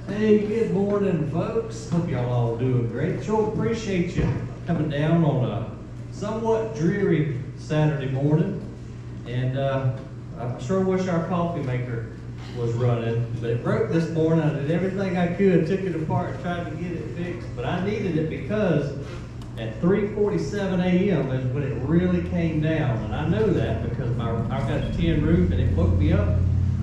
Hey, good morning, folks. Hope y'all all doing great. Sure appreciate you coming down on a somewhat dreary Saturday morning. And I sure wish our coffee maker was running, but it broke this morning. I did everything I could, took it apart, tried to get it fixed, but I needed it because at 3:47 a.m. is when it really came down, and I know that because I've got a tin roof and it woke me up.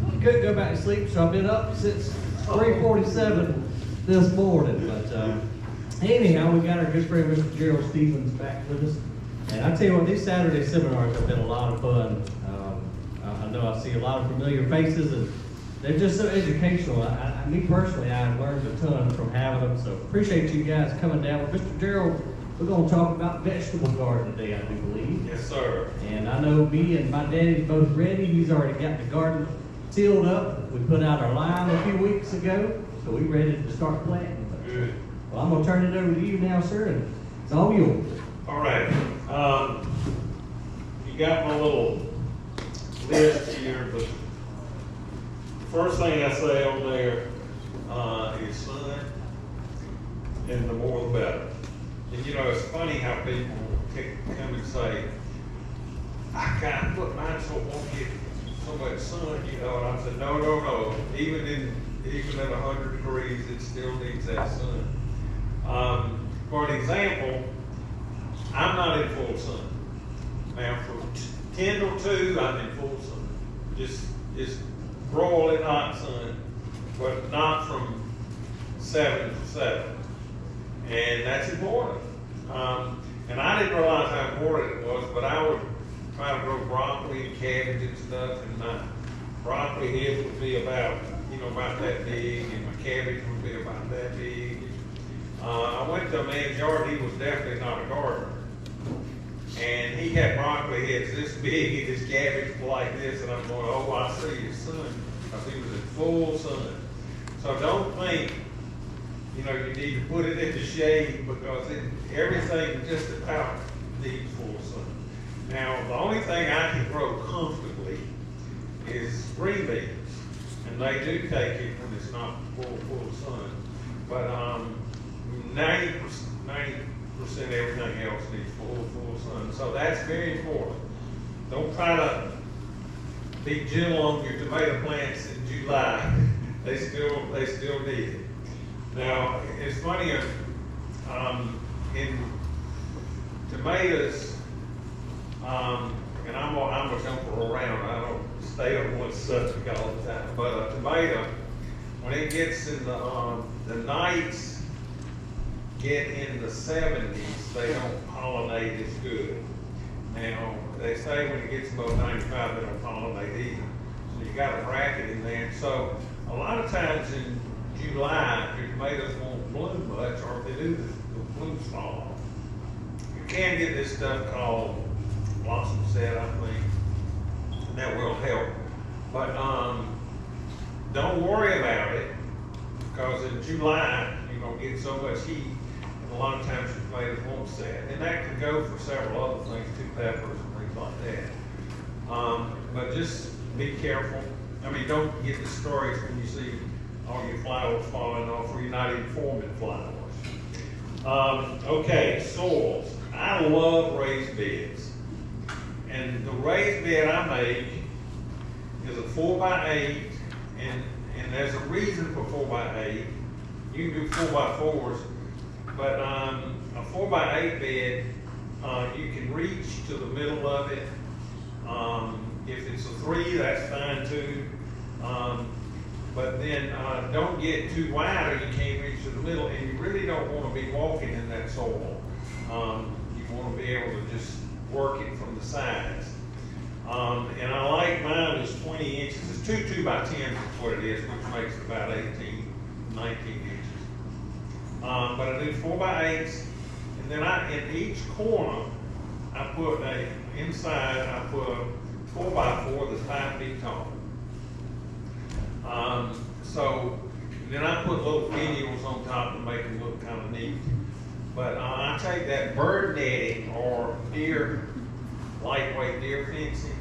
I couldn't go back to sleep, so I've been up since 3:47 this morning. But anyhow, we got our good friend Mr. Gerald Stephens back with us, and I tell you what, these Saturday seminars have been a lot of fun. I know I see a lot of familiar faces, and they're just so educational. Me personally, I've learned a ton from having them, so appreciate you guys coming down. With Mr. Gerald, we're going to talk about vegetable garden today, I do believe. Yes, sir. And I know me and my daddy's both ready. He's already got the garden tilled up. We put out our line a few weeks ago, so we're ready to start planting. Good. Well, I'm going to turn it over to you now, sir, and it's all yours. All right. You got my little list here, but the first thing I say on there is sun, and the more the better. And you know, it's funny how people come and say, I can't put mine so it won't get so much sun, you know, and I said, no. Even at 100 degrees, it still needs that sun. For an example, I'm not in full sun. Now, from 10 to 2, I'm in full sun. Just broiling hot sun, but not from 7 to 7. And that's important. And I didn't realize how important it was, but I would try to grow broccoli and cabbage and stuff, and my broccoli heads would be about that big, and my cabbage would be about that big. I went to a man's yard. He was definitely not a gardener, and he had broccoli heads this big, and his cabbage was like this, and I'm going, oh, I see his sun, because he was in full sun. So don't think, you need to put it in the shade, because everything just about needs full sun. Now, the only thing I can grow comfortably is green beans, and they do take it when it's not full sun. But 90% everything else needs full sun, so that's very important. Don't try to be gentle on your tomato plants in July. They still need it. Now, it's funny, in tomatoes, and I'm a jumper around. I don't stay on one subject all the time. But a tomato, when it gets in the nights get in the 70s, they don't pollinate as good. Now, they say when it gets above 95, they don't pollinate either. So you got a bracket in there. So a lot of times in July, if your tomatoes won't bloom much, or if they do, the blooms fall off. You can get this stuff called blossom set, I think, and that will help. But don't worry about it, because in July, you're going to get so much heat, and a lot of times your tomatoes won't set. And that can go for several other things, too, peppers and things like that. But just be careful. I mean, don't get discouraged when you see all your flowers falling off, or you're not even forming flowers. Okay, soils. I love raised beds. And the raised bed I make is a 4x8, and there's a reason for 4x8. You can do 4x4s, but a 4x8 bed, you can reach to the middle of it. If it's a 3, that's fine too. But then don't get too wide, or you can't reach to the middle, and you really don't want to be walking in that soil. You want to be able to just work it from the sides. And I like mine is 20 inches. It's 2 2x10 is what it is, which makes it about 18, 19 inches. But I do 4x8s, and then in each corner, I put inside I put a 4x4 that's 5 feet tall. So then I put little finials on top to make them look kind of neat. But I take that bird netting or lightweight deer fencing,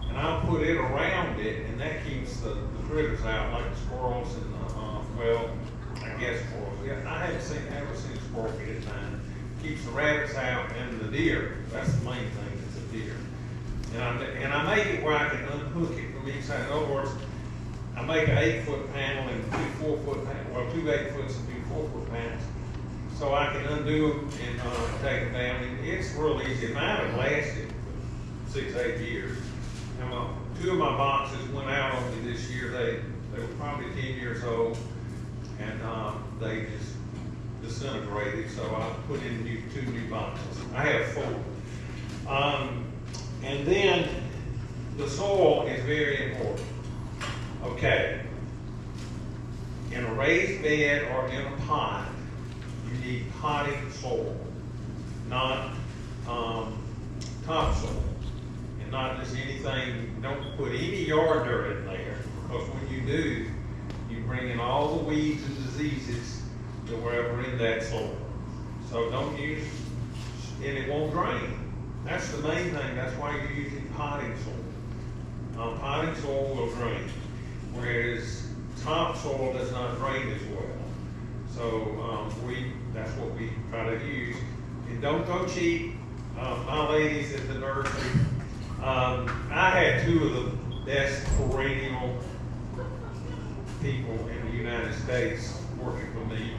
and I'll put it around it, and that keeps the critters out, like the squirrels and well, the rabbits out and the deer. That's the main thing, is the deer. And I make it where I can unhook it from each side. In other words, I make an 8-foot panel and 2 4-foot panels, well, 2 8-foots and 2 4-foot panels. So I can undo them and take them down. And it's real easy. Mine have lasted for 6, 8 years. Now, 2 of my boxes went out on me this year. They were probably 10 years old, and they just disintegrated. So I put in 2 new boxes. I have 4. And then the soil is very important. Okay. In a raised bed or in a pot, you need potting soil, not topsoil, and not just anything. Don't put any yard dirt in there, because when you do, you bring in all the weeds and diseases that were ever in that soil. So don't use, and it won't drain. That's the main thing. That's why you're using potting soil. Potting soil will drain, whereas topsoil does not drain as well. So that's what we try to use. And don't go cheap. My ladies at the nursery, I had 2 of the best perennial people in the United States working for me.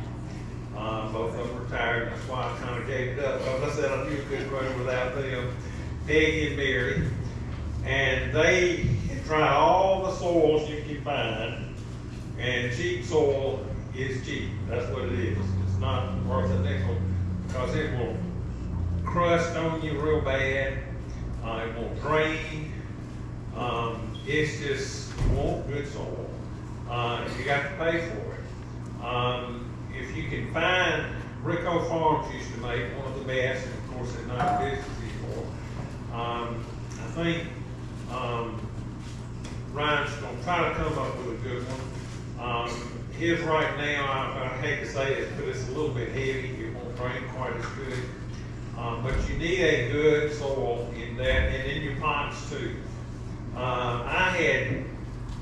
Both of them retired. That's why I kind of gave it up. Because I said I knew couldn't run without them. Peggy and Mary. And they try all the soils you can find. And cheap soil is cheap. That's what it is. It's not worth a nickel, because it will crust on you real bad. It won't drain. It's just, you want good soil. You got to pay for it. If you can find, Rico Farms used to make one of the best, and of course they're not in business anymore. I think Ryan's going to try to come up with a good one. His right now, I hate to say it, but it's a little bit heavy. It won't drain quite as good. But you need a good soil in that, and in your pots too. I had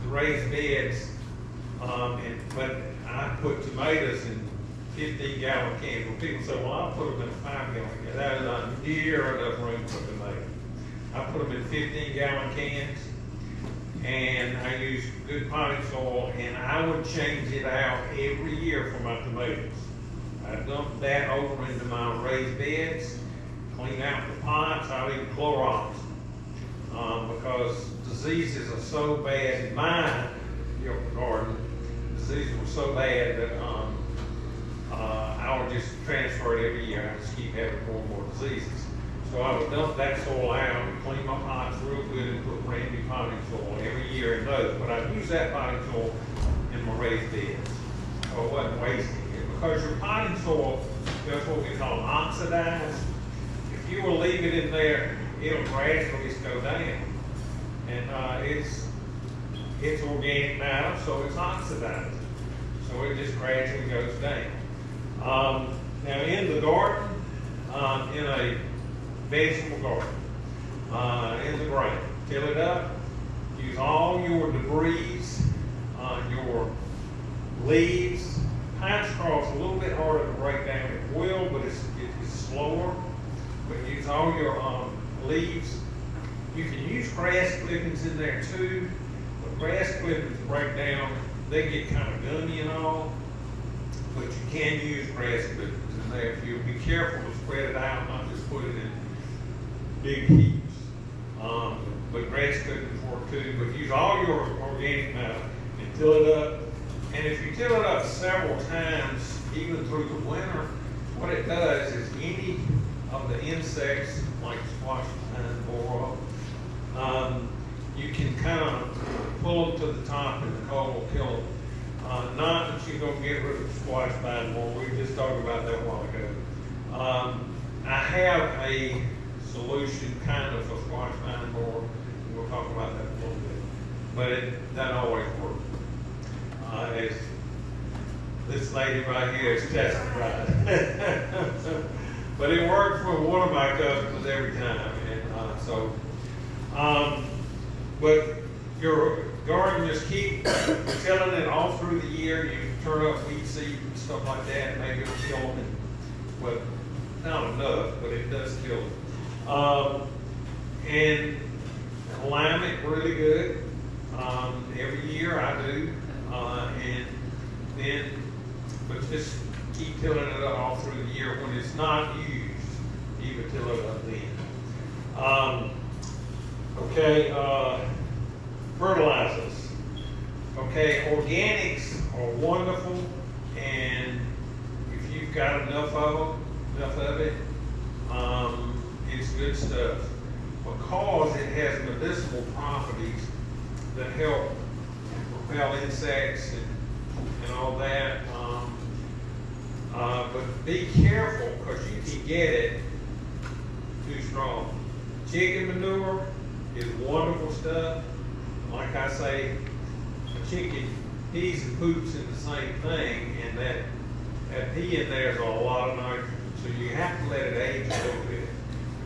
the raised beds, but I put tomatoes in 15-gallon cans. When people say, well, I'll put them in a 5-gallon can. That is not near enough room for tomatoes. I put them in 15-gallon cans, and I use good potting soil, and I would change it out every year for my tomatoes. I dump that over into my raised beds, clean out the pots. I'll even Clorox, because diseases are so bad in my garden. Diseases were so bad that I would just transfer it every year. I just keep having more and more diseases. So I would dump that soil out and clean my pots real good and put brand new potting soil every year in those. But I'd use that potting soil in my raised beds. So I wasn't wasting it. Because your potting soil does what we call oxidize. If you will leave it in there, it'll gradually go down. And it's organic matter, so it's oxidizing. So it just gradually goes down. Now in the garden, in a vegetable garden, in the ground, till it up, use all your debris, your leaves. Pine straw is a little bit harder to break down. It will, but it's slower. But use all your leaves. You can use grass clippings in there too. But grass clippings break down, they get kind of gummy and all. But you can use grass clippings in there if you'll be careful to spread it out, not just put it in big heaps. But grass clippings work too. But use all your organic matter and till it up. And if you till it up several times, even through the winter, what it does is any of the insects, like squash and borer, you can kind of pull them to the top and the cold will kill them. Not that you're going to get rid of squash vine borer. We were just talking about that a while ago. I have a solution kind of for squash vine borer. We'll talk about that a little bit. But it doesn't always work. As this lady right here is testified. But it worked for one of my customers every time. And but your garden, just keep tilling it all through the year. You turn up weed seed and stuff like that, maybe it'll kill them. But not enough, but it does kill them. And alignment really good. Every year I do, and then, but just keep tilling it all through the year. When it's not used, even till it up then. Okay, fertilizers. Okay, organics are wonderful, and if you've got enough of it, it's good stuff because it has medicinal properties that help repel insects and all that. But be careful because you can get it too strong. Chicken manure is wonderful stuff. Like I say, a chicken pees and poops in the same thing, and that pee in there is a lot of nitrogen. So you have to let it age a little bit.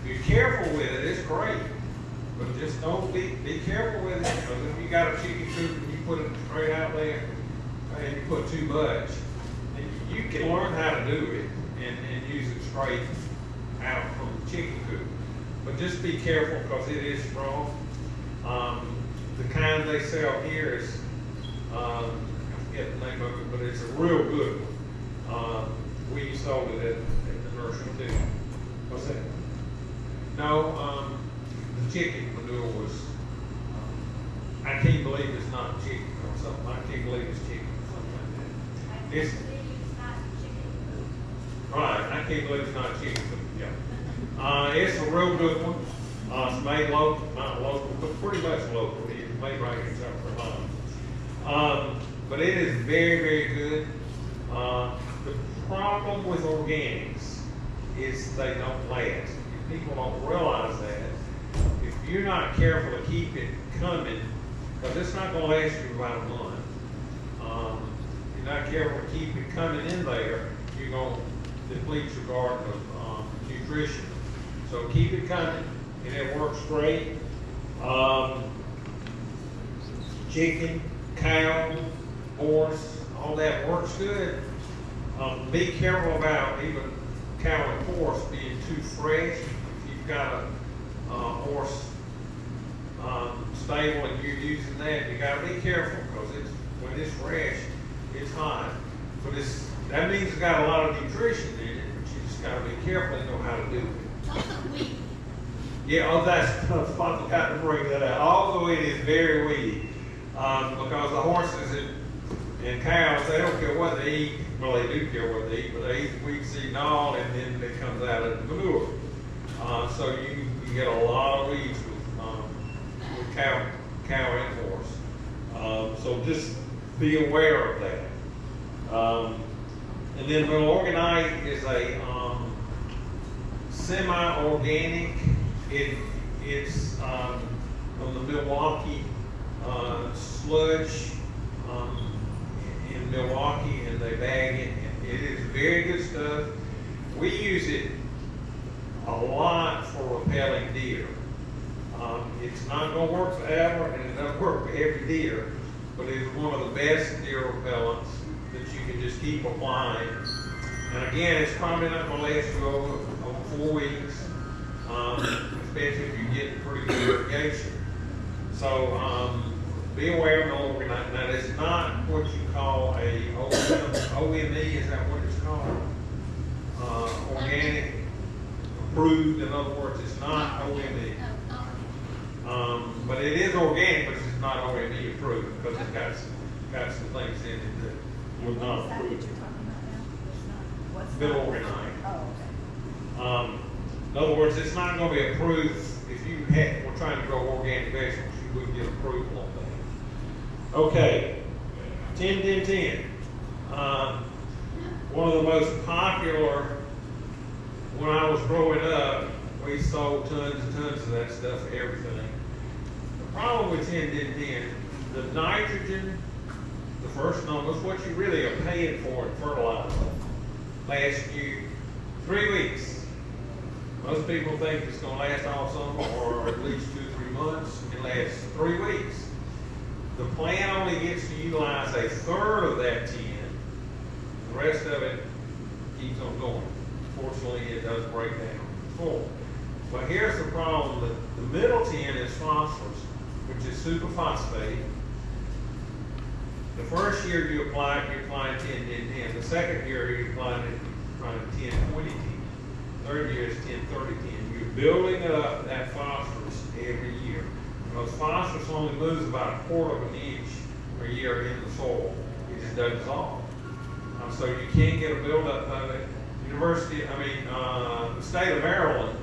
If you're careful with it, it's great. But just don't be careful with it, because if you got a chicken coop and you put it straight out there and you put too much, and you can learn how to do it and use it straight out from the chicken coop. But just be careful because it is strong. The kind they sell here is, I forget the name of it, but it's a real good one. We sold it at the nursery too. What's that? No, the chicken manure was, I can't believe it's not chicken or something. I can't believe it's chicken or something like that. It's right. I can't believe it's not chicken, but yeah. It's a real good one. It's made local, not local, but pretty much local. It's made right here in South Carolina. But it is very, very good. The problem with organics is they don't last. People don't realize that. If you're not careful to keep it coming, because it's not going to last you about a month. If you're not careful to keep it coming in there, you're going to deplete your garden of nutrition. So keep it coming, and it works great. Chicken, cow, horse, all that works good. Be careful about even cow and horse being too fresh. If you've got a horse stable and you're using that, you got to be careful because when it's fresh, it's hot. But that means it's got a lot of nutrition in it, but you just got to be careful and know how to do it. Yeah, that's I forgot to bring that out. All the wheat is very weedy because the horses and cows, they don't care what they eat. Well, they do care what they eat, but they eat wheat seed and all, and then it comes out of the manure. So you get a lot of weeds with cow and horse. So just be aware of that. And then Organite is a semi-organic. It's from the Milwaukee sludge in Milwaukee, and they bag it. It is very good stuff. We use it a lot for repelling deer. It's not going to work forever, and it doesn't work for every deer, but it's one of the best deer repellents that you can just keep applying. And again, it's probably not going to last you over 4 weeks, especially if you're getting pretty good irrigation. So be aware of the Organite. Now, it's not what you call a OME, is that what it's called? Organic approved, in other words, it's not OME. But it is organic, but it's not OME approved because it's got some things in it that was not approved. Bill Organite. Oh, okay. In other words, it's not going to be approved. If you were trying to grow organic vegetables, you wouldn't get approval on that. Okay, 10-10-10. One of the most popular, when I was growing up, we sold tons and tons of that stuff, everything. The problem with 10-10-10, the nitrogen, the first numbers, what you really are paying for in fertilizer, lasts you 3 weeks. Most people think it's going to last all summer or at least 2 or 3 months. It lasts 3 weeks. The plant only gets to utilize 1/3 of that 10. The rest of it keeps on going. unfortunately, it does break down full. But here's the problem: the middle 10 is phosphorus, which is superphosphate. The first year you apply it, you apply 10, 10, 10. The second year you apply 10, 20, 10. Third year is 10, 30, 10. You're building up that phosphorus every year. Because phosphorus only moves about 1/4 of an inch a year in the soil. It just doesn't dissolve. So you can't get a buildup of it. The state of Maryland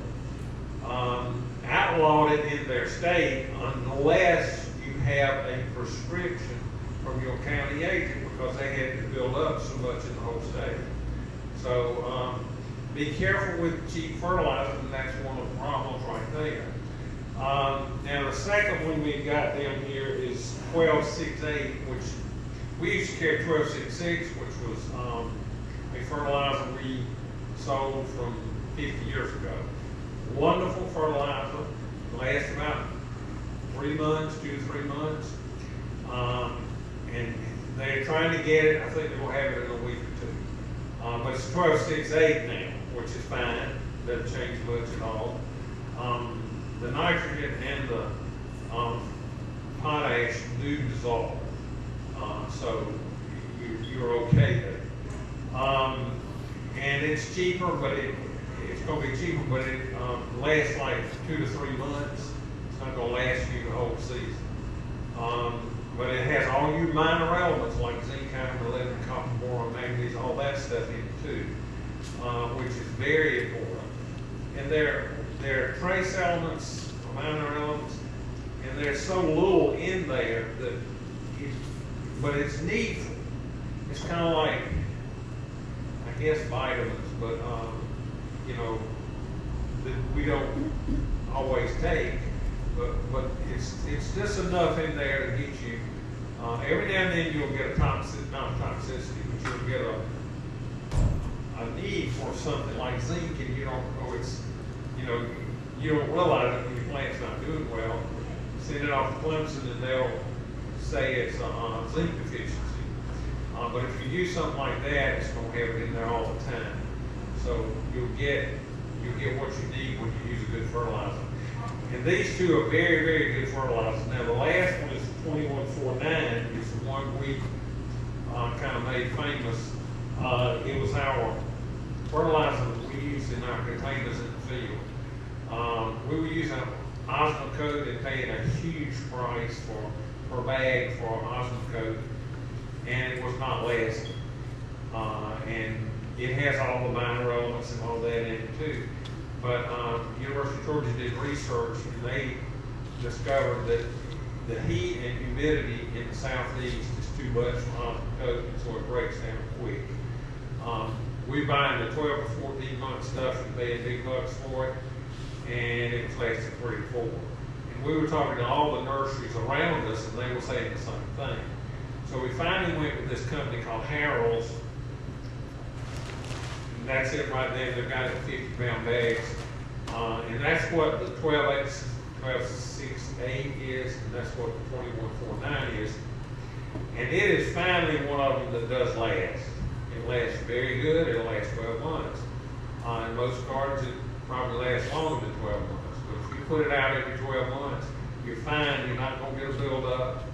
outlawed it in their state unless you have a prescription from your county agent, because they had to build up so much in the whole state. So be careful with cheap fertilizer, and that's one of the problems right there. Now the second one we've got down here is 1268, which we used to carry 1266, which was a fertilizer we sold from 50 years ago. Wonderful fertilizer, lasts about 3 months, 2 to 3 months. And they're trying to get it. I think they're going to have it in a week or two. But it's 1268 now, which is fine. Doesn't change much at all. The nitrogen and the potash do dissolve. So you're okay there. And it's cheaper, but it's going to be cheaper, but it lasts like 2 to 3 months. It's not going to last you the whole season. But it has all your minor elements like zinc, iron, lead, copper, boron, manganese, all that stuff in it too, which is very important. And there are trace elements, minor elements, and there's so little in there that but it's needful. It's kind of like, I guess, vitamins, but that we don't always take. But it's just enough in there to get you. Every now and then you'll get a not toxicity, but you'll get a need for something like zinc, and you don't know you don't realize it when your plant's not doing well. Send it off to Clemson, and they'll say it's a zinc deficiency. But if you use something like that, it's going to have it in there all the time. So you'll get what you need when you use a good fertilizer. And these two are very, very good fertilizers. Now the last one is 2149. It's the one we kind of made famous. It was our fertilizer that we used in our containers in the field. We were using Osmocote and paying a huge price per bag for Osmocote, and it was not lasting. And it has all the minor elements and all that in it too. But University of Georgia did research, and they discovered that the heat and humidity in the southeast is too much for Osmocote, and so it breaks down quick. We buy the 12 to 14 month stuff and paying big bucks for it, and it was lasting 3 to 4. And we were talking to all the nurseries around us, and they were saying the same thing. So we finally went with this company called Harold's. And that's it right there. They've got it in 50-pound bags. And that's what the 1268 is, and that's what the 2149 is. And it is finally one of them that does last. It lasts very good. It'll last 12 months. In most gardens, it probably lasts longer than 12 months. But if you put it out every 12 months, you're fine. You're not going to get a buildup.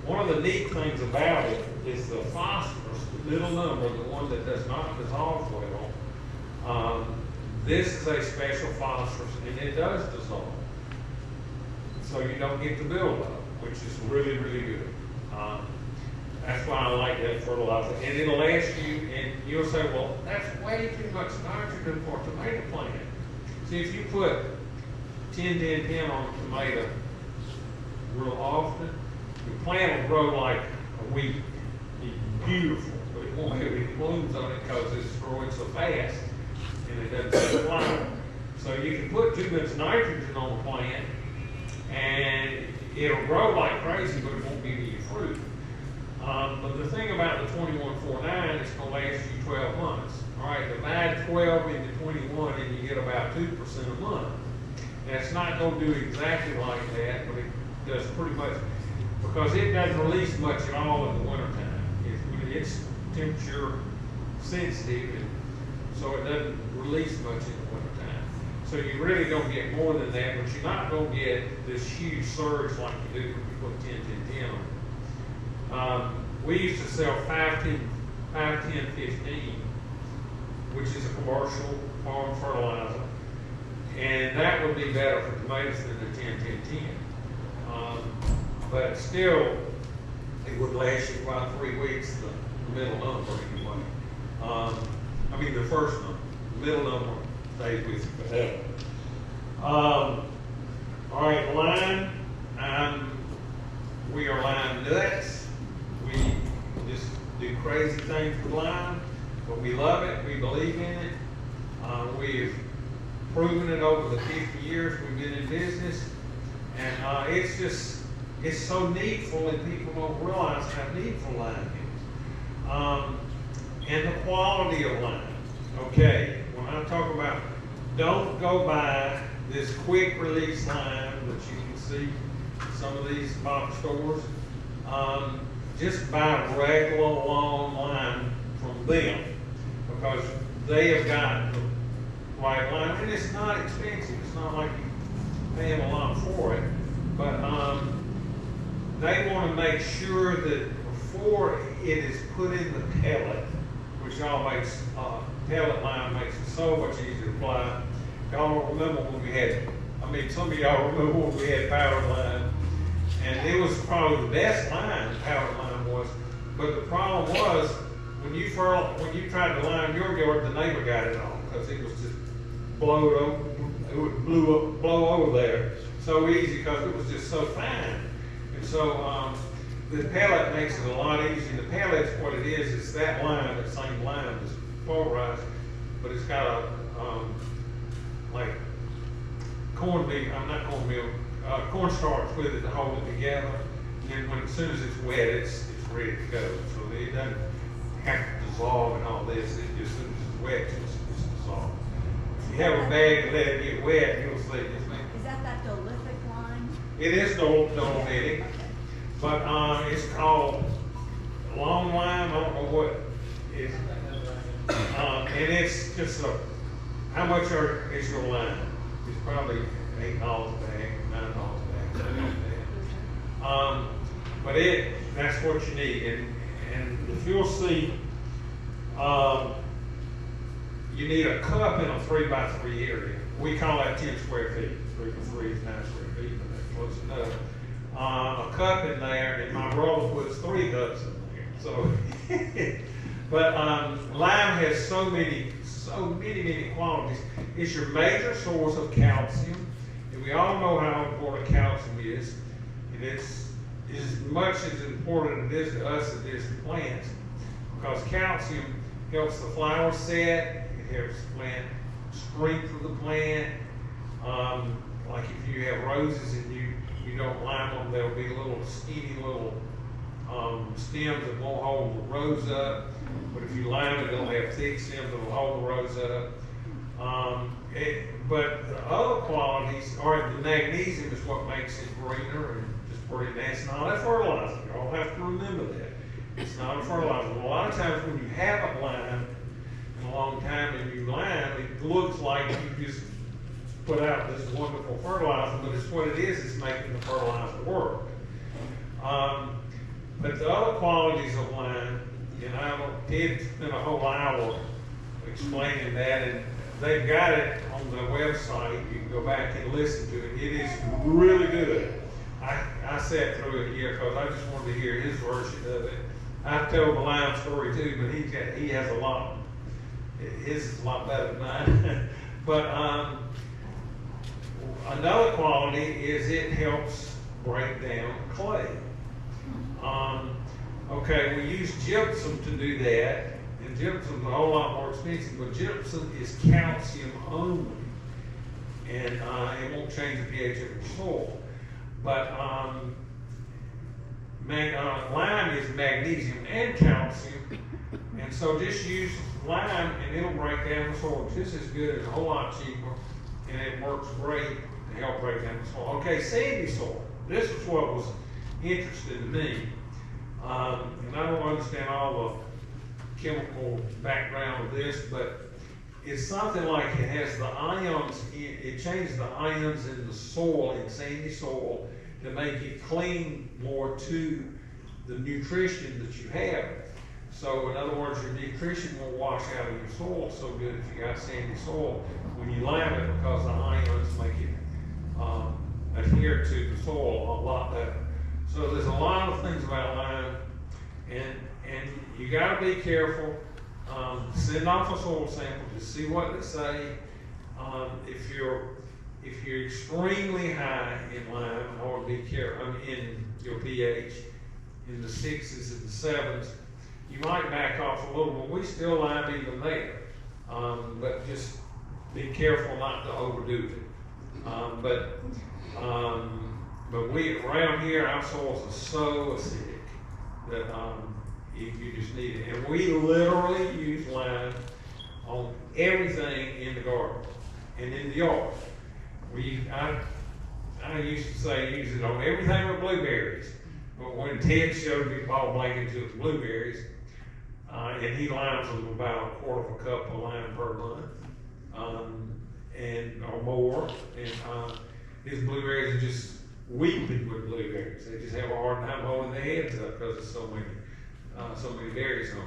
One of the neat things about it is the phosphorus, the middle number, the one that does not dissolve well. This is a special phosphorus, and it does dissolve. So you don't get the buildup, which is really, really good. That's why I like that fertilizer. And it'll last you, and you'll say, well, that's way too much nitrogen for a tomato plant. See, if you put 10, 10, 10 on a tomato real often, the plant will grow like a weed. It's beautiful, but it won't have any blooms on it because it's growing so fast, and it doesn't flower. So you can put too much nitrogen on the plant, and it'll grow like crazy, but it won't give you fruit. But the thing about the 2149, it's going to last you 12 months. All right, divide 12 into 21, and you get about 2% a month. Now, it's not going to do exactly like that, but it does pretty much, because it doesn't release much at all in the wintertime. It's temperature sensitive, and so it doesn't release much in the wintertime. So you really don't get more than that, but you're not going to get this huge surge like you do when you put 10-10-10 on. We used to sell 5-10-15, which is a commercial farm fertilizer, and that would be better for tomatoes than the 10-10-10. But still, it would last you about 3 weeks, the middle number anyway. I mean the first number, the middle number stays with you forever. All right, lime. We are lime nuts. We just do crazy things with lime, but we love it. We believe in it. We've proven it over the 50 years we've been in business, and it's so needful, and people don't realize how needful lime is. And the quality of lime. Okay, when I talk about, don't go buy this quick release lime that you can see in some of these box stores. Just buy regular long lime from them, because they have got the right lime, and it's not expensive. It's not like you're paying a lot for it, but they want to make sure that before it is put in the pellet, which all makes pellet lime makes it so much easier to apply. Y'all don't remember when we had, some of y'all remember when we had powdered lime, and it was probably the best lime, powdered lime was, but the problem was, when you tried to lime your yard, the neighbor got it on, because it was just it would blow over there so easy, because it was just so fine. And so the pellet makes it a lot easier. The pellet's what it is that lime, that same lime is pulverized, but it's got a like cornstarch with it to hold it together. And then as soon as it's wet, it's ready to go. So it doesn't have to dissolve and all this. It just, as soon as it's wet, it's dissolved. If you have a bag and let it get wet, you'll see this thing. Is that dolific lime? It is dolific, but it's called long lime. I don't know what it is. And it's just how much is your lime? It's probably $8 a bag, $9 a bag, something like that. But that's what you need. And if you'll see, you need a cup in a 3x3 area. We call that 10 square feet. 3 by 3 is 9 square feet, but that's close enough. A cup in there, and my brother puts 3 cups in there. So, but lime has so many qualities. It's your major source of calcium, and we all know how important calcium is. And it's as much as important it is to us as it is to plants, because calcium helps the flower set. It helps the plant strength of the plant. Like if you have roses and you don't lime them, they'll be little skinny little stems that won't hold the rose up. But if you lime it, they'll have thick stems that will hold the rose up. But the other qualities, or the magnesium, is what makes it greener and just pretty nice. It's not a fertilizer. You all have to remember that. It's not a fertilizer. A lot of times when you haven't limed in a long time and you lime, it looks like you just put out this wonderful fertilizer, but it's what it is. It's making the fertilizer work. But the other qualities of lime, and I did spend a whole hour explaining that, and they've got it on the website. You can go back and listen to it. It is really good. I sat through it here because I just wanted to hear his version of it. I tell the lime story too, but he has a lot. His is a lot better than mine. But another quality is it helps break down clay. Okay, we use gypsum to do that, and gypsum's a whole lot more expensive, but gypsum is calcium only, and it won't change the pH of your soil. But lime is magnesium and calcium, and so just use lime and it'll break down the soil just as good. It's a whole lot cheaper, and it works great to help break down the soil. Okay, sandy soil. This is what was interesting to me. And I don't understand all the chemical background of this, but it's something like it has the ions, it changes the ions in the soil, in sandy soil, to make it cling more to the nutrition that you have. So in other words, your nutrition will wash out of your soil so good if you got sandy soil when you lime it, because the ions make it adhere to the soil a lot better. So there's a lot of things about lime, and you gotta be careful. Send off a soil sample to see what they say. If you're extremely high in lime, I would be careful. In your pH, in the 6s and the 7s, you might back off a little, but we still lime even there. But just be careful not to overdo it. But we around here, our soils are so acidic that you just need it. And we literally use lime on everything in the garden and in the yard. I used to say use it on everything with blueberries, but when Ted showed me ball blanket to the blueberries, and he limes them about 1/4 of a cup of lime per month, and or more, and his blueberries are just weeping with blueberries. They just have a hard time holding their heads up because there's so many berries on it.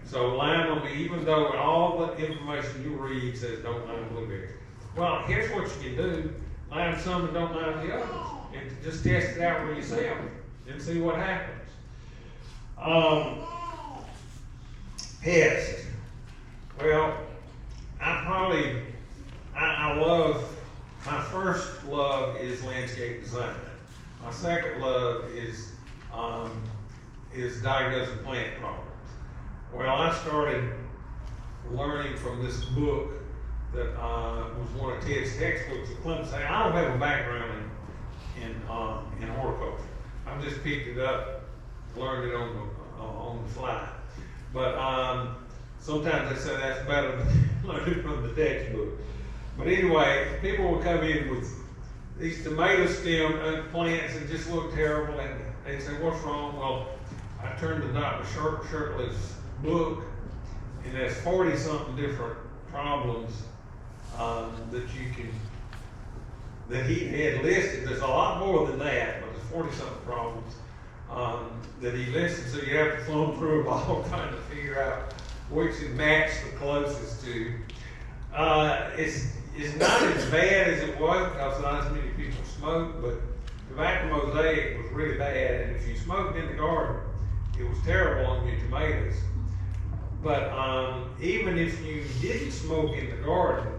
So lime them, even though all the information you read says don't lime blueberries. Well, here's what you can do: lime some and don't lime the others, and just test it out for yourself and see what happens. Pest. Well, I love, my first love is landscape design. My second love is diagnosing plant problems. Well, I started learning from this book that was one of Ted's textbooks at Clemson. I don't have a background in horticulture. I just picked it up, learned it on the fly. But sometimes they say that's better than learning from the textbook. But anyway, people will come in with these tomato stem plants that just look terrible, and they say, "What's wrong?" Well, I turned to Dr. Shirtley's book, and there's 40-something different problems that he had listed. There's a lot more than that, but there's 40-something problems that he listed. So you have to thumb through them all, trying to figure out which it matched the closest to. It's not as bad as it was because not as many people smoke, but tobacco mosaic was really bad, and if you smoked in the garden, it was terrible on your tomatoes. But even if you didn't smoke in the garden,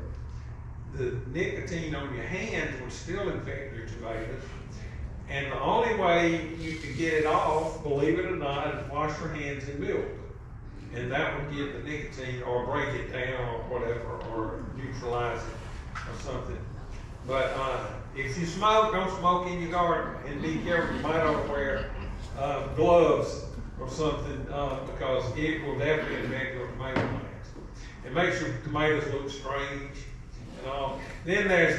the nicotine on your hands would still infect your tomatoes. And the only way you could get it off, believe it or not, is wash your hands in milk. And that would get the nicotine, or break it down, or whatever, or neutralize it, or something. But if you smoke, don't smoke in your garden, and be careful. You might ought to wear gloves or something, because it will definitely infect your tomato plants. It makes your tomatoes look strange and all. Then there's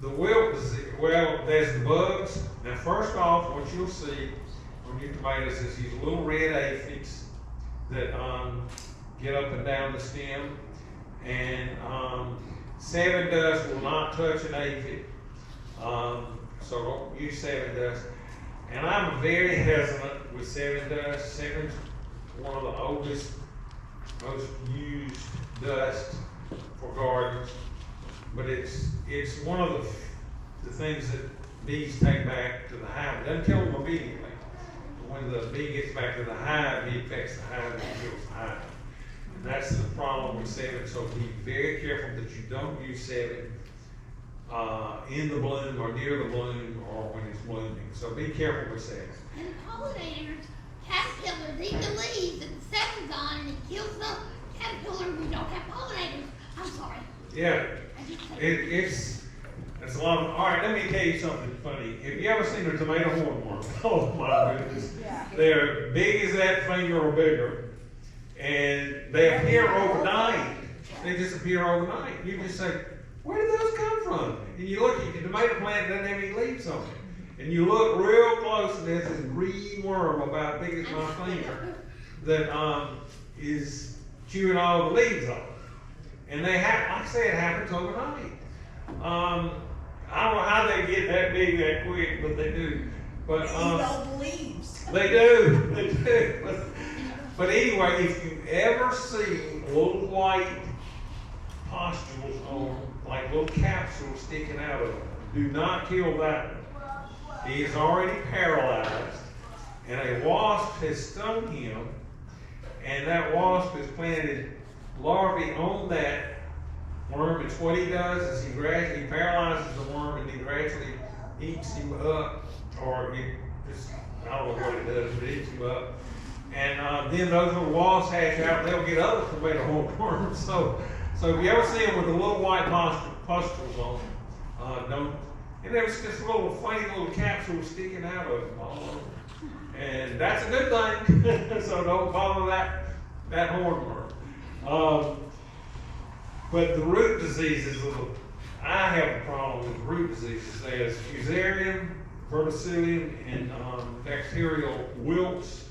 the wilt disease. Well, there's the bugs. Now, first off, what you'll see on your tomatoes is these little red aphids that get up and down the stem, and 7 dust will not touch an aphid, so don't use 7 dust. And I'm very hesitant with 7 dust. 7's one of the oldest, most used dust for gardens, but it's one of the things that bees take back to the hive. It doesn't kill them immediately. When the bee gets back to the hive, he infects the hive and kills the hive. And that's the problem with 7. So be very careful that you don't use 7 in the bloom or near the bloom or when it's blooming. So be careful with 7. And pollinators, caterpillars eat the leaves and the 7's on, and it kills the caterpillar. We don't have pollinators. I'm sorry. Yeah, it's a lot of, all right, let me tell you something funny. Have you ever seen a tomato hornworm? Oh my goodness. Yeah. They're big as that finger or bigger, and they appear overnight. They disappear overnight. You just say, where did those come from? And you look at your tomato plant, doesn't have any leaves on it. And you look real close, and there's this green worm about big as my finger that is chewing all the leaves off. And they have, like I said, it happens overnight. I don't know how they get that big that quick, but they do. But They eat all the leaves. they do, they do. But anyway, if you ever see little white pustules on, like little capsules sticking out of them, do not kill that one. He is already paralyzed, and a wasp has stung him, and that wasp has planted larvae on that worm. It's what he does is he gradually paralyzes the worm and he gradually eats him up, or he just, I don't know what it does, but it eats him up. And then those little wasps hatch out, they'll get other tomato hornworms. So if you ever see them with the little white pustules on them, don't. And there's just a little funny little capsule sticking out of them all over. And that's a good thing. So don't bother that hornworm. But the root diseases, I have a problem with root diseases. There's fusarium, verticillium, and bacterial wilts.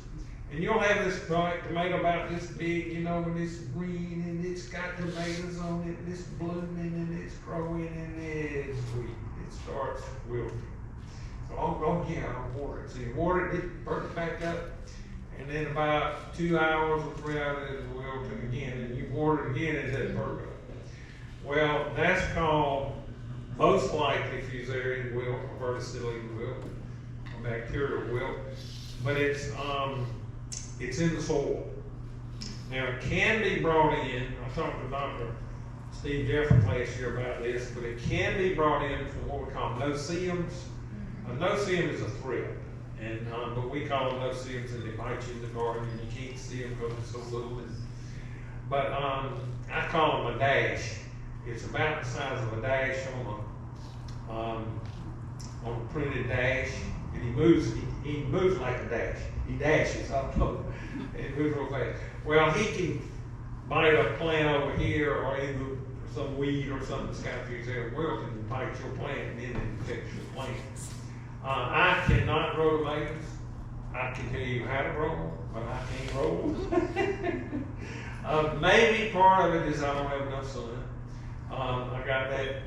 And you'll have this tomato about this big, you know, and it's green, and it's got tomatoes on it, and it's blooming, and it's growing, and it's sweet. It starts wilting. So, oh yeah, I'll water it. So you water it, burn it back up, and then about 2 hours or 3 hours, it will wilt again, and you water it again, and it doesn't burn up. Well, that's called most likely fusarium wilt, or verticillium wilt, or bacterial wilt, but it's in the soil. Now it can be brought in. I talked to Dr. Steve Jeffers last year about this, but it can be brought in from what we call no-see-ums. A no-see-um is a threat, and but we call them no-see-ums, and they bite you in the garden, and you can't see them because it's so little. But I call them a dash. It's about the size of a dash on a printed dash, and he moves like a dash. He dashes up, and it moves real fast. Well, he can bite a plant over here, or either some weed or something that's got fusarium wilt, and bite your plant, and then it infects your plant. I cannot grow tomatoes. I can tell you how to grow them, but I can't grow them. Maybe part of it is I don't have enough sun. I got that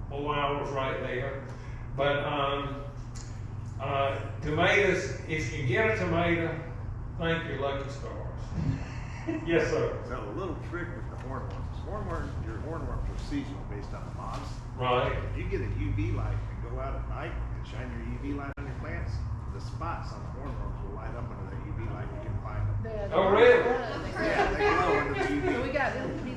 4 hours right there. But tomatoes, if you get a tomato, thank your lucky stars. Yes, sir. So a little trick with the hornworms. Your hornworms are seasonal based on the moths. Right. If you get a UV light and go out at night and shine your UV light on your plants, the spots on the hornworms will light up under the UV light. You can find them. Oh, really? Yeah, they glow under the UV. So we got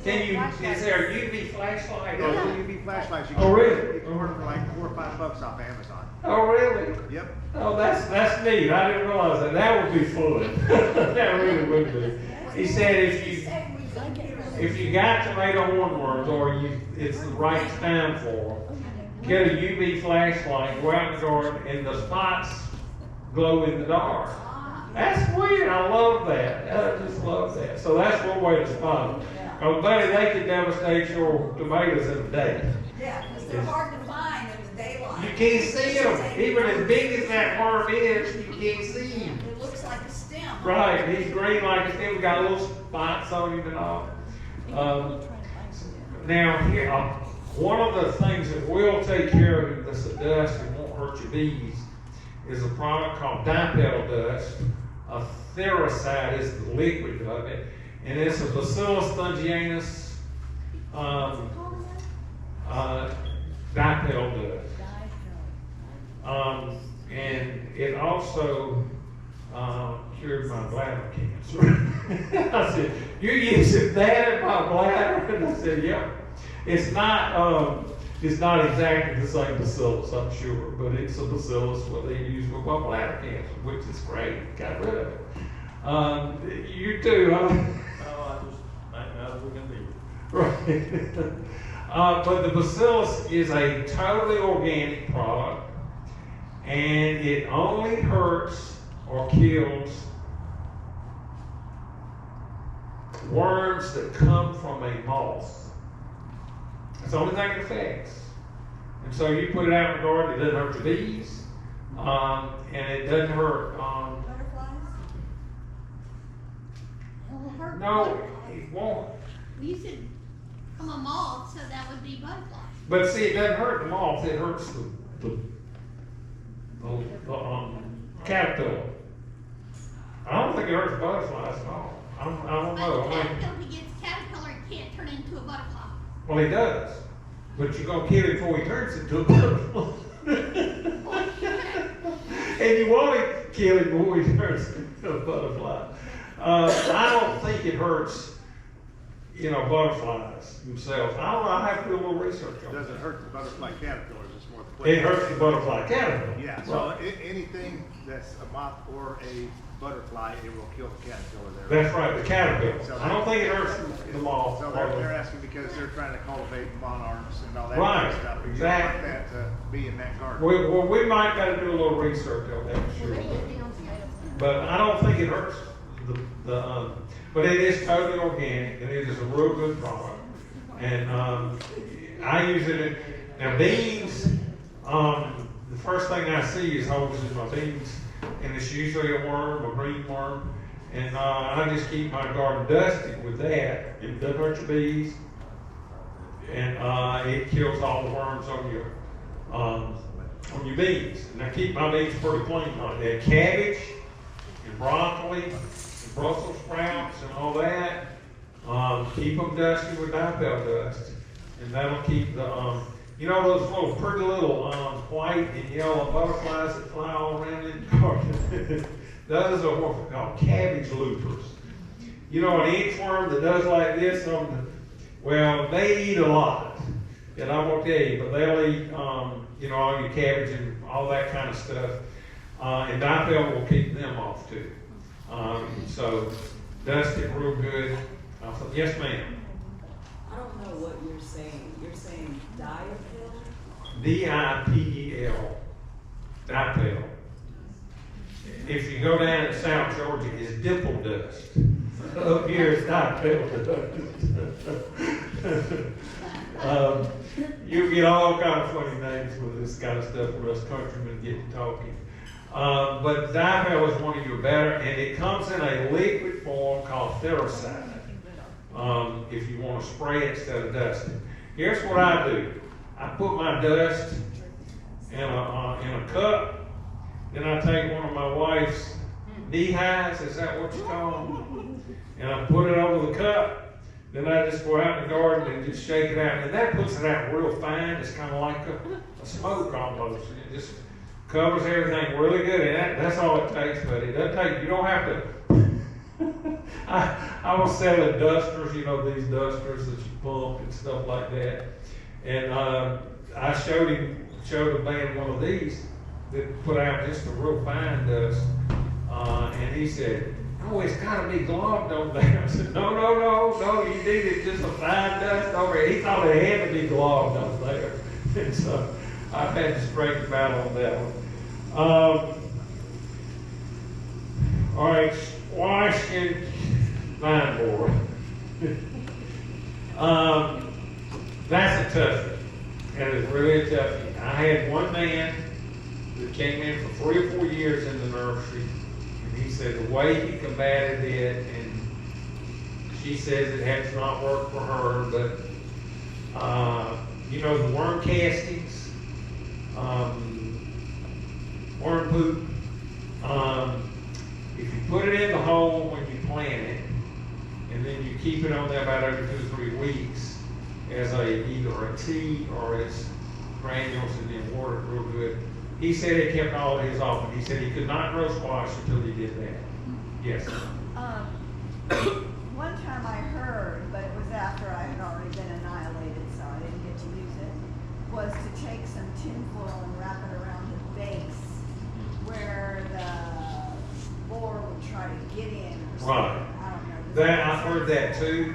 Is there a UV flashlight? Yeah, Or- little UV flashlights. You Oh, really? You can order for like $4 or $5 off Amazon. Oh, really? Yep. Oh, that's neat. I didn't realize that. That would be fun. That really would be. He said if you got tomato hornworms, or it's the right time for them, get a UV flashlight, go out in the garden, and the spots glow in the dark. That's weird. I love that. I just love that. So that's one way to spot them. Oh, buddy, they can devastate your tomatoes in a day. Yeah, because they're hard to find in the daylight. You can't see them. Even as big as that worm is, you can't see him. It looks like a stem. Right, he's green like a stem, got little spots on him and all. Now here, one of the things that will take care of him that's a dust and won't hurt your bees is a product called dipetal dust. A thericide is the liquid of it, and it's a Bacillus thuringiensis dipetal dust. And it also cured my bladder cancer. I said, "You're using that in my bladder?" And I said, "Yep." It's not exactly the same bacillus, I'm sure, but it's a bacillus what they use with my bladder cancer, which is great. Got rid of it. You too, huh? Oh, I just think that's what we can do. Right. But the bacillus is a totally organic product, and it only hurts or kills worms that come from a moth. That's the only thing it affects. And so you put it out in the garden, it doesn't hurt your bees, and it doesn't hurt. Butterflies? It'll hurt. No, it won't. You said from a moth, so that would be butterflies. But see, it doesn't hurt the moth, it hurts the caterpillar. I don't think it hurts butterflies at all. I don't But know. the I mean, caterpillar, he gets caterpillar, it can't turn into a butterfly. well, he does. But you're gonna kill him before he turns into a butterfly. And you want to kill him before he turns into a butterfly. I don't think it hurts, butterflies themselves. I don't know, I have to do a little research It on doesn't that. hurt the butterfly caterpillars, it's more the It hurts the butterfly caterpillar. Yeah, so Right. anything that's a moth or a butterfly, it will kill the caterpillar there. That's right, the caterpillar. I don't think it hurts the moth. So or they're the- asking because they're trying to cultivate monarchs and all that Right, kind of stuff. You don't exactly. want that to be in that garden. We might gotta do a little research on that, for sure. But I don't think it hurts but it is totally organic and it is a real good product. And, I use it, now beans, the first thing I see is holes in my beans. And it's usually a worm, a green worm. And, I just keep my garden dusty with that. It doesn't hurt your bees. And, it kills all the worms on your beans. And I keep my beans pretty clean like that. Cabbage and broccoli and Brussels sprouts and all that. Keep them dusty with dipel dust. And that'll keep the, those little pretty little white and yellow butterflies that fly all around in the garden. Those are what we call cabbage loopers. An inchworm that does like this they eat a lot. And I won't tell you, but they'll eat, all your cabbage and all that kind of stuff. And dipel will keep them off too. So dust it real good. Yes, ma'am. I don't know what you're saying. You're saying Dipel? Dipel. Dipel. If you go down in South Georgia, it's dimple dust. Up here, it's dipel dust. You get all kind of funny names with this kind of stuff where us countrymen get to talking. But dipel is one of your better, and it comes in a liquid form called Theracide. If you want to spray it instead of dusting. Here's what I do. I put my dust in a cup. Then I take one of my wife's knee highs, is that what you call them? And I put it over the cup. Then I just go out in the garden and just shake it out. And that puts it out real fine. It's kind of like a smoke almost. And it just covers everything really good. And that's all it takes, but it doesn't take, you don't have to. I was selling dusters, these dusters that you pump and stuff like that. And I showed the man one of these that put out just a real fine dust. And he said, "Oh, it's got to be globbed over there." I said, No, you need it just a fine dust over there. He thought it had to be globbed over there. And so I've had to straighten him out on that one. All right, squash and vine borer. That's a toughie. And it's really a toughie. I had one man that came in for 3 or 4 years in the nursery, and he said the way he combated it, and she says it has not worked for her, but the worm castings, worm poop, if you put it in the hole when you plant it, and then you keep it on there about every 2 or 3 weeks as either a tea or as granules, and then water it real good. He said it kept all of his off, and he said he could not grow squash until he did that. Yes. One time I heard, but it was after I had already been annihilated, so I didn't get to use it, was to take some tinfoil and wrap it around the base where the borer would try to get in or something. Right. I don't know. That I've heard that too,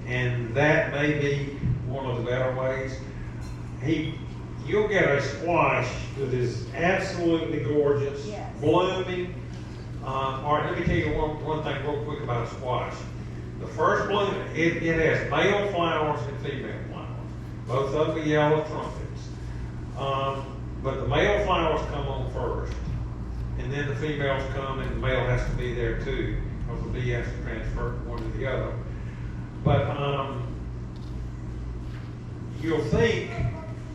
and that may be one of the better ways. You'll get a squash that is absolutely gorgeous, Yes. blooming. All right, let me tell you one thing real quick about a squash. The first bloom, it has male flowers and female flowers. Both of them are yellow trumpets. But the male flowers come on first, and then the females come, and the male has to be there too, because the bee has to transfer from one to the other. But you'll think,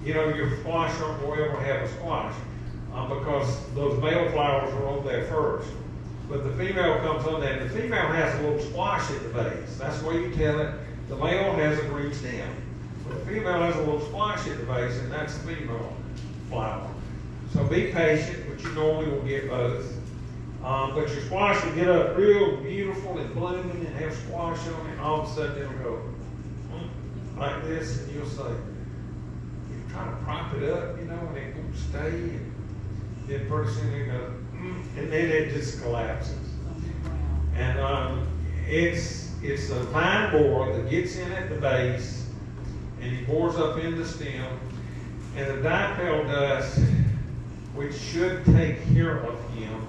you know, your squash will ever have a squash because those male flowers are on there first. But the female comes on there, and the female has a little squash at the base. That's the way you tell it. The male has a green stem. But the female has a little squash at the base, and that's the female flower. So be patient, but you normally will get both. But your squash will get up real beautiful and blooming and have squash on it, and all of a sudden it'll go like this, and you'll say, you try to prop it up, you know, and it won't stay, and then pretty soon it goes, and then it just collapses. And it's a vine borer that gets in at the base, and he bores up in the stem, and the dipel dust, which should take care of him,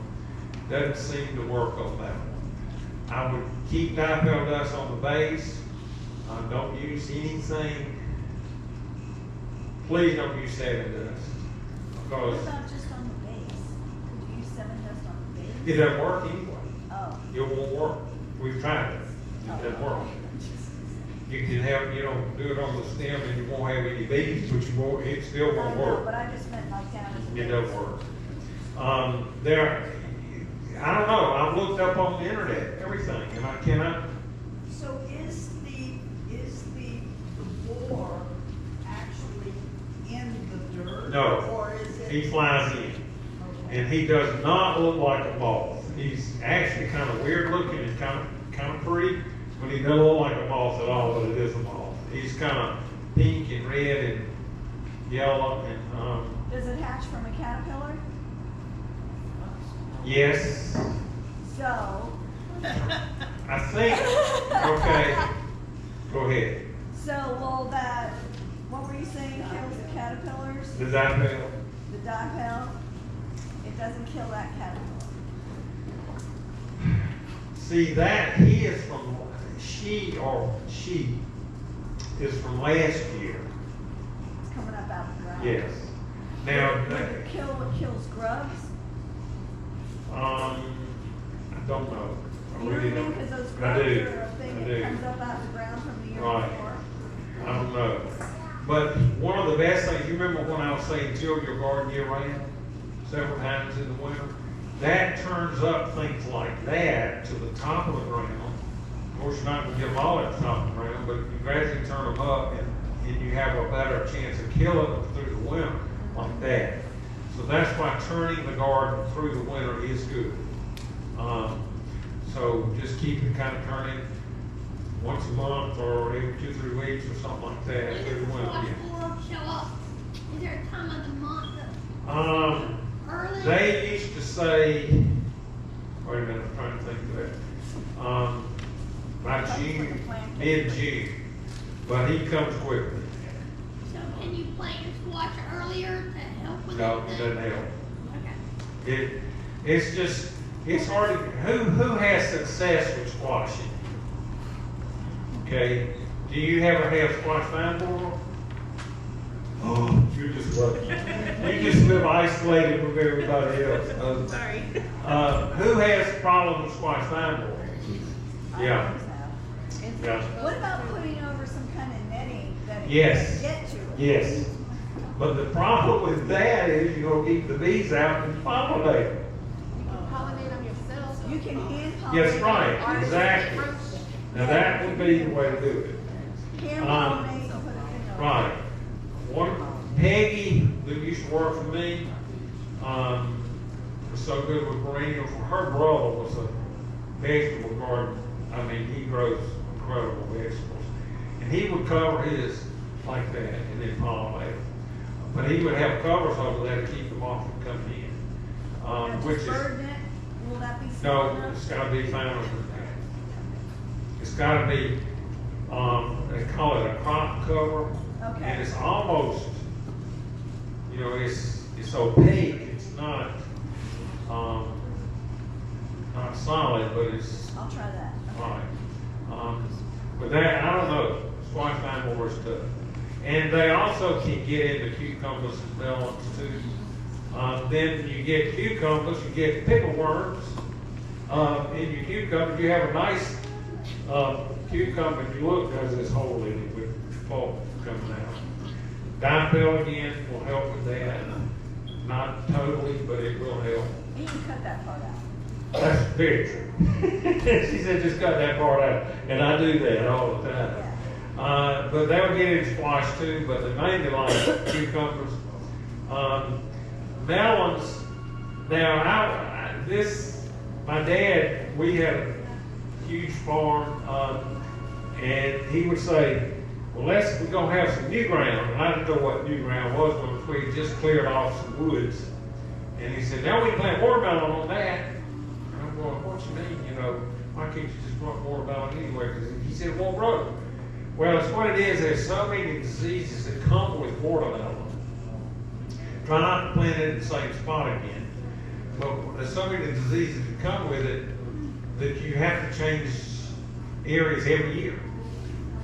doesn't seem to work on that one. I would keep dipel dust on the base. Don't use anything. Please don't use 7 dust. What Because about just on the base? Could you use 7 dust on the base? it doesn't work anyway. Oh. It won't work. We've tried it. It doesn't work. You can have, you know, do it on the stem and you won't have any bees, but you won't, it still won't work. But I just meant like down as a base. It doesn't work. I don't know. I've looked up on the internet, everything, and I cannot. So is the boar actually in the dirt? No. Or is it? He flies in, Okay. and he does not look like a moth. He's actually kind of weird looking and kind of pretty, but he doesn't look like a moth at all. But it is a moth. He's kind of pink and red and yellow and Does it hatch from a caterpillar? yes. So, I think. Okay. Go ahead. so will that, what were you saying, kills the caterpillars? The dipel. The dipel? It doesn't kill that caterpillar. See that he is from she is from last year. It's coming up out of the ground. Yes. Now, Would it kill what kills grubs? I don't know. I You know what I really mean? don't. Because those I grubs do. are a thing I that do. comes up out of the ground from the year Right. before. I don't know. But one of the best things, you remember when I was saying till your garden year round, several times in the winter? That turns up things like that to the top of the ground. Of course, you're not going to get them all at the top of the ground, but you gradually turn them up and you have a better chance of killing them through the winter like that. So that's why turning the garden through the winter is good. So just keep it kind of turning once a month or every 2-3 weeks or something like that When through does the the winter. squash Yeah. borer show up? Is there a time of the month that early? They used to say, wait a minute, I'm trying to think of that. By June, mid-June, but he comes quickly. So can you plant your squash earlier to help with No, that? it doesn't help. Okay. It's just, it's hard to, who has success with squashing? Okay, do you ever have squash vine borer? Oh, you're just lucky. You just live isolated from everybody else. Sorry. Who has problems with squash vine borer? Yeah. I always have. Yeah. What about putting over some kind of netting that it Yes. can get to it? Yes. But the problem with that is you're going to keep the bees out and pollinate. Pollinate them yourself. You can hand pollinate. Yes, right, artificial exactly. fruits. Now that would be the way to do it. Hand pollinate and put it in the. Right. Peggy, that used to work for me, was so good with perennials. Her brother was a vegetable garden. I mean, he grows incredible vegetables. And he would cover his like that and then pollinate them. But he would have covers over there to keep them off from coming in. And Which just is, bird net, will that be small no, enough? it's got to be found. It's got to be, they call it a crop cover. Okay. And it's almost, you know, it's opaque. It's not solid, but it's I'll try that. right. But that, I don't know, squash vine borer stuff. And they also can get into cucumbers and melons too. Then you get cucumbers, you get pickle worms. In your cucumbers, you have a nice cucumber, if you look, there's this hole in it with pulp coming out. Dipel again will help with that. Not totally, but it will help. You can cut that part out. That's very true. She said just cut that part out, and I do that all the time. But they'll get in squash too, but they mainly like cucumbers. Melons. Now, my dad, we had a huge farm, and he would say, well, we're going to have some new ground. And I didn't know what new ground was when we just cleared off some woods. And he said, now we can plant watermelon on that. And I'm going, what you mean? You know, why can't you just plant watermelon anywhere? Because he said, it won't grow. Well, it's what it is. There's so many diseases that come with watermelon. Try not to plant it in the same spot again. But there's so many diseases that come with it that you have to change areas every year.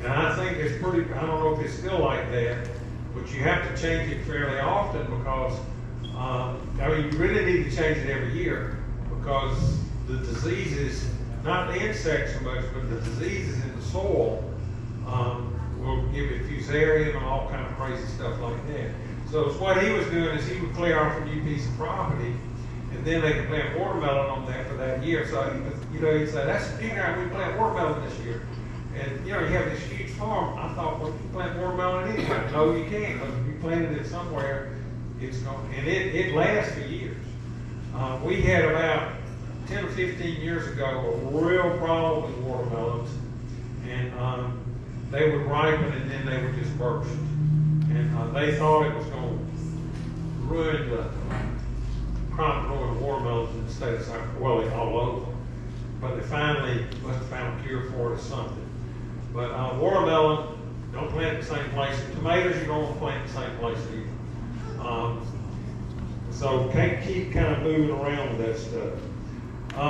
And I think it's pretty, I don't know if it's still like that, but you have to change it fairly often because, you really need to change it every year because the diseases, not the insects so much, but the diseases in the soil will give it fusarium and all kind of crazy stuff like that. So what he was doing is he would clear off a new piece of property and then they could plant watermelon on that for that year. So he'd say, that's the year we plant watermelon this year. And you have this huge farm. I thought, well, you can plant watermelon anywhere. No, you can't. Because if you planted it somewhere, it's going, and it lasts for years. We had about 10 or 15 years ago a real problem with watermelons, and they would ripen and then they would just burst. And they thought it was going to ruin the crop growing of watermelons in the state of South Carolina. Well, all over. But they finally must have found a cure for it or something. But watermelon, don't plant it in the same place. Tomatoes, you don't want to plant in the same place either. So keep kind of moving around with that stuff. I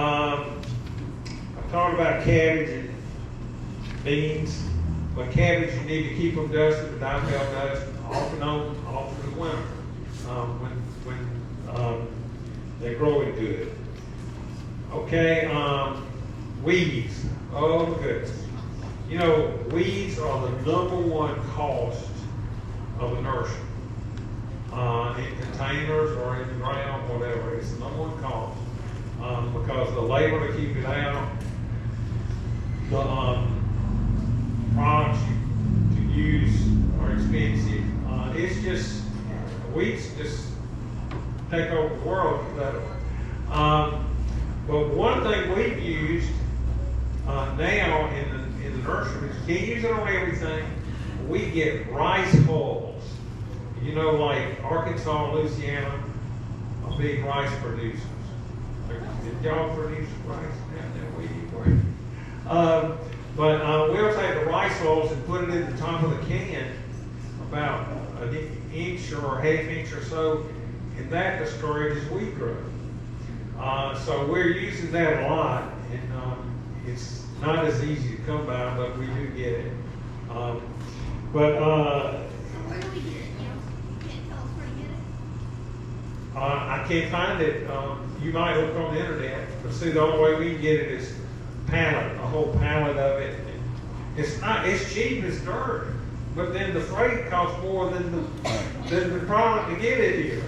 talked about cabbage and beans. But cabbage, you need to keep them dusted with dipel dust off and on, all through the winter when they're growing good. Okay, weeds. Oh my goodness. Weeds are the #1 cost of a nursery. In containers or in the ground, whatever. It's the #1 cost. Because the labor to keep it out, the products to use are expensive. It's just, weeds just take over the world. But one thing we've used now in the nurseries, you can't use it on everything. We get rice hulls. Like Arkansas, Louisiana, are big rice producers. Did y'all produce rice down there where you were? But we'll take the rice hulls and put it in the top of the can, about an inch or ½ inch or so, and that discourages weed growth. So we're using that a lot, and it's not as easy to come by, but we do get it. Where do we get it? You can't tell us where to get it? I can't find it. You might look on the internet, but see, the only way we can get it is a whole pallet of it. It's cheap as dirt, but then the freight costs more than the product to get it here.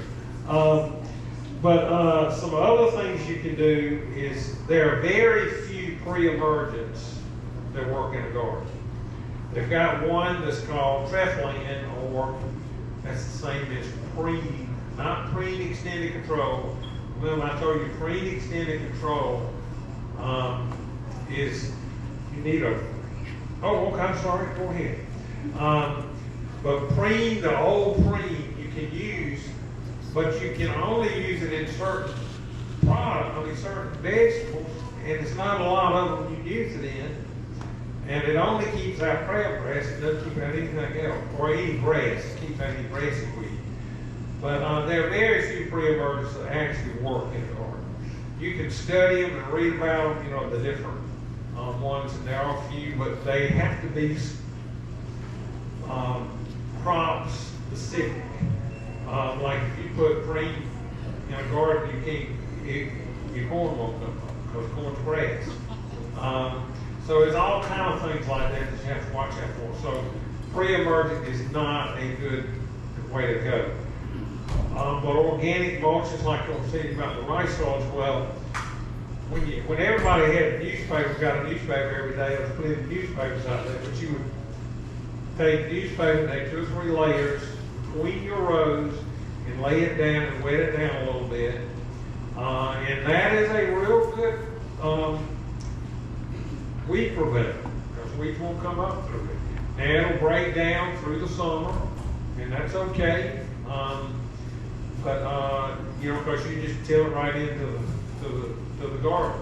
But some other things you can do is there are very few pre-emergents that work in a garden. They've got one that's called Treflan, or that's the same as preen, not preen extended control. Well, I told you preen extended control is you need a. Oh, okay, I'm sorry. Go ahead. But preen, the old preen, you can use, but you can only use it in certain certain vegetables, and it's not a lot of them you use it in. And it only keeps out crabgrass. It doesn't keep out anything else, or any grass. It keeps out any grassy weed. But there are very few pre-emergents that actually work in the garden. You can study them and read about them, the different ones, and there are a few, but they have to be crop specific. Like if you put green in a garden, your corn won't come up because corn's grass. So it's all kind of things like that that you have to watch out for. So pre-emergent is not a good way to go. But organic mulch is like I was saying about the rice soils. Well, when everybody had a newspaper, got a newspaper every day, there was plenty of newspapers out there, but you would take newspaper, take 2 or 3 layers between your rows and lay it down and wet it down a little bit. And that is a real good weed preventer, because weeds won't come up through it. Now it'll break down through the summer, and that's okay. But you know, because you just till it right into the garden.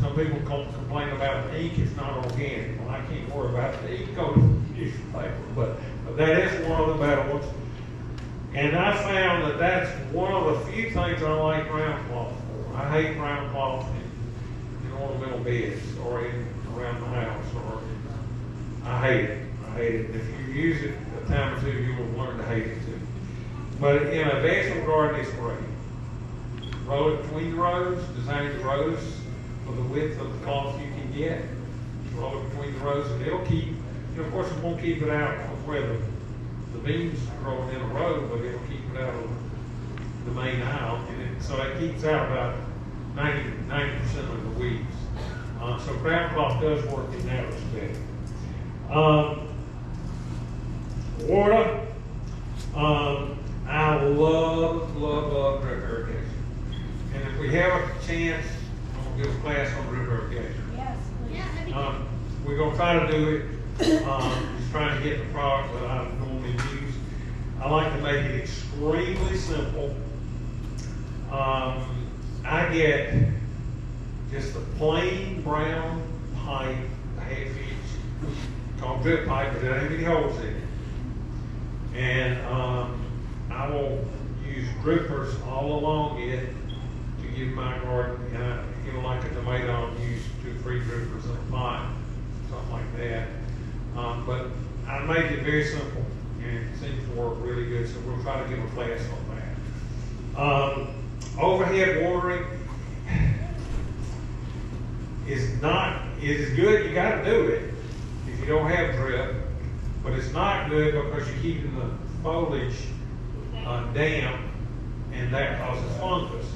Some people complain about the ink, it's not organic. Well, I can't worry about the ink goes in the newspaper, but that is one of the better ones. And I found that that's one of the few things I like ground cloth for. I hate ground cloth in ornamental beds or around the house. I hate it. I hate it. If you use it a time or two, you will learn to hate it too. But in a vegetable garden, it's great. Roll it between the rows, design the rows for the width of the cloth you can get. Roll it between the rows, and it'll keep, you know, of course, it won't keep it out of where the beans are growing in a row, but it'll keep it out of the main aisle. And so it keeps out about 90% of the weeds. So ground cloth does work in that respect. Water. I love drip irrigation. And if we have a chance, I'm going to give a class on drip irrigation. Yes. Yeah, that'd be good. We're going to try to do it. Just trying to get the product that I normally use. I like to make it extremely simple. I get just a plain brown pipe, a half inch, called drip pipe, but there ain't any holes in it. And I will use drippers all along it to give my garden, and you know, like a tomato, I'll use 2 or 3 drippers in a pot, something like that. But I make it very simple, and it seems to work really good, so we'll try to give a class on that. Overhead watering is good, you gotta do it if you don't have drip, but it's not good because you're keeping the foliage damp, and that causes fungus.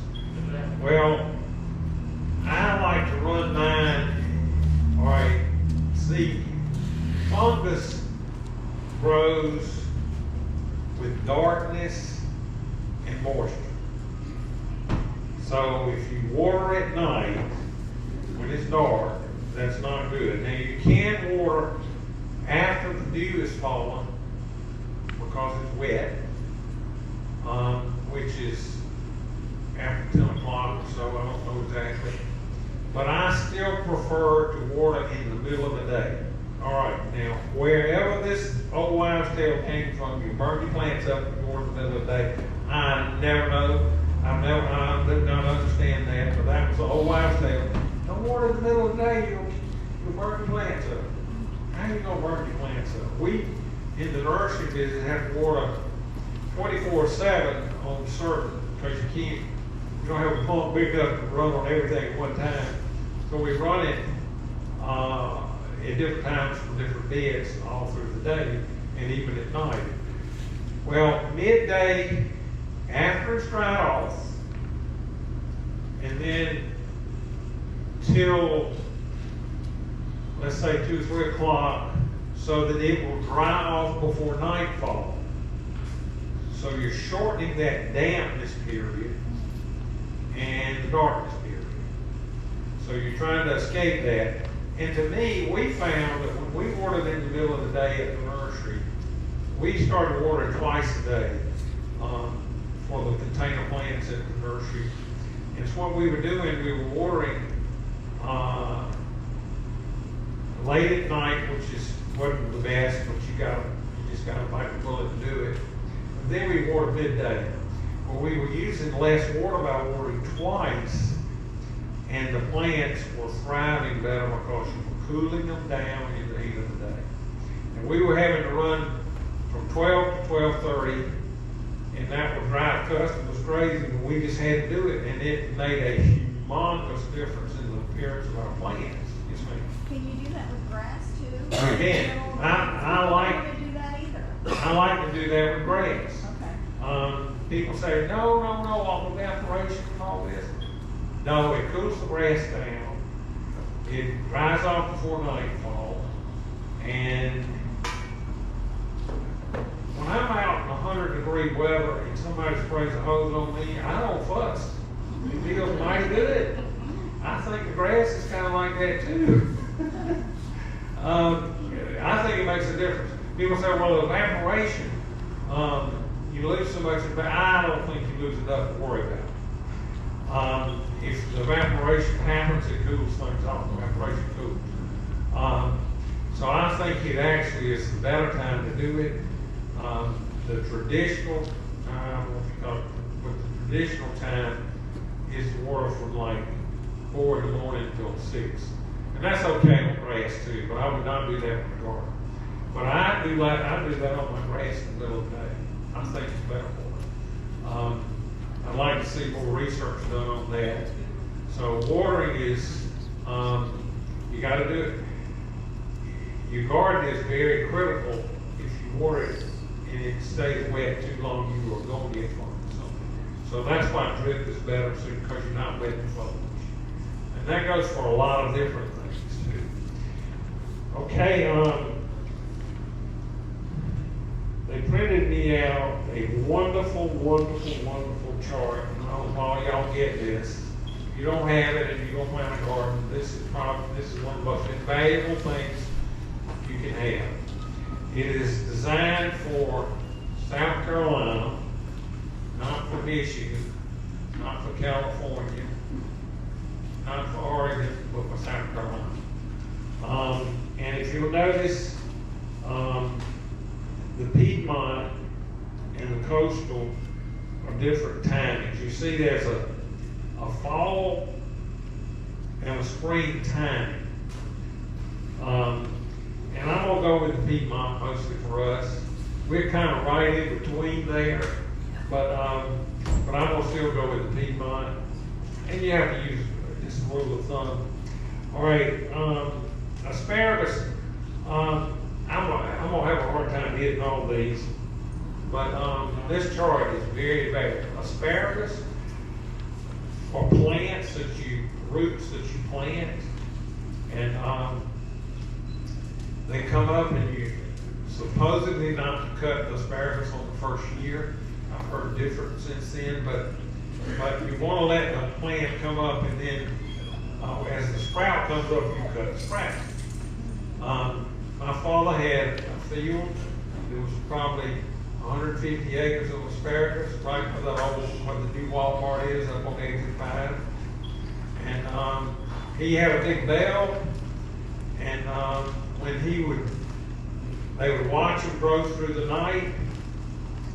Well, I like to run mine, all right, see, fungus grows with darkness and moisture. So if you water at night when it's dark, that's not good. Now you can water after the dew is fallen because it's wet, which is after 10 o'clock or so, I don't know exactly. But I still prefer to water in the middle of the day. All right, now wherever this old wives' tale came from, you burn your plants up and water in the middle of the day. I never know. I did not understand that, but that was the old wives' tale. Don't water in the middle of the day, you'll burn your plants up. How are you going to burn your plants up? We, in the nursery business, have to water 24/7 on certain, because you don't have a pump big enough to run on everything at one time. So we run it at different times for different beds all through the day and even at night. Well, midday, after it's dried off, and then till, let's say 2 or 3 o'clock, so that it will dry off before nightfall. So you're shortening that dampness period and the darkness period. So you're trying to escape that. And to me, we found that when we watered in the middle of the day at the nursery, we started watering twice a day for the container plants at the nursery. And so what we were doing, we were watering late at night, which wasn't the best, but you just gotta bite the bullet and do it. And then we watered midday. Well, we were using less water by watering twice, and the plants were thriving better because you were cooling them down in the heat of the day. And we were having to run from 12 to 12:30, and that would drive customers crazy, but we just had to do it, and it made a humongous difference in the appearance of our plants. Yes, ma'am. Can you do that with grass too? Again, I like- don't want to do that either. I like to do that with grass. Okay. People say, no, all the evaporation and all this. No, it cools the grass down. It dries off before nightfall. And when I'm out in 100-degree weather and somebody sprays a hose on me, I don't fuss. It feels mighty good. I think the grass is kind of like that too. I think it makes a difference. People say, well, evaporation, you lose so much, but I don't think you lose enough to worry about. If the evaporation happens, it cools things off. Evaporation cools. So I think it actually is the better time to do it. The traditional, I don't know if you call it, but the traditional time is to water from like 4 in the morning until 6. And that's okay on grass too, but I would not do that in the garden. But I do that on my grass in the middle of the day. I think it's better for it. I'd like to see more research done on that. So watering is, you got to do it. Your garden is very critical. If you water it and it stays wet too long, you are going to get fungus. So that's why drip is better, because you're not wetting foliage. And that goes for a lot of different things too. Okay, they printed me out a wonderful chart. And I don't know how y'all get this. If you don't have it and you don't plant a garden, this is one of the most invaluable things you can have. It is designed for South Carolina, not for Michigan, not for California, not for Oregon, but for South Carolina. And if you'll notice, the Piedmont and the coastal are different timings. You see there's a fall and a spring timing. And I'm gonna go with the Piedmont mostly for us. We're kind of right in between there, but I'm gonna still go with the Piedmont. And you have to use just a rule of thumb. All right, asparagus. I'm gonna have a hard time hitting all these, but this chart is very valuable. Asparagus are plants roots that you plant, and they come up, and you supposedly not to cut the asparagus on the first year. I've heard different since then, but you want to let the plant come up, and then as the sprout comes up, you cut the sprout. My father had a field. It was probably 150 acres of asparagus, right where what the new Walmart is up on 85. And he had a big bell, and when they would watch him grow through the night,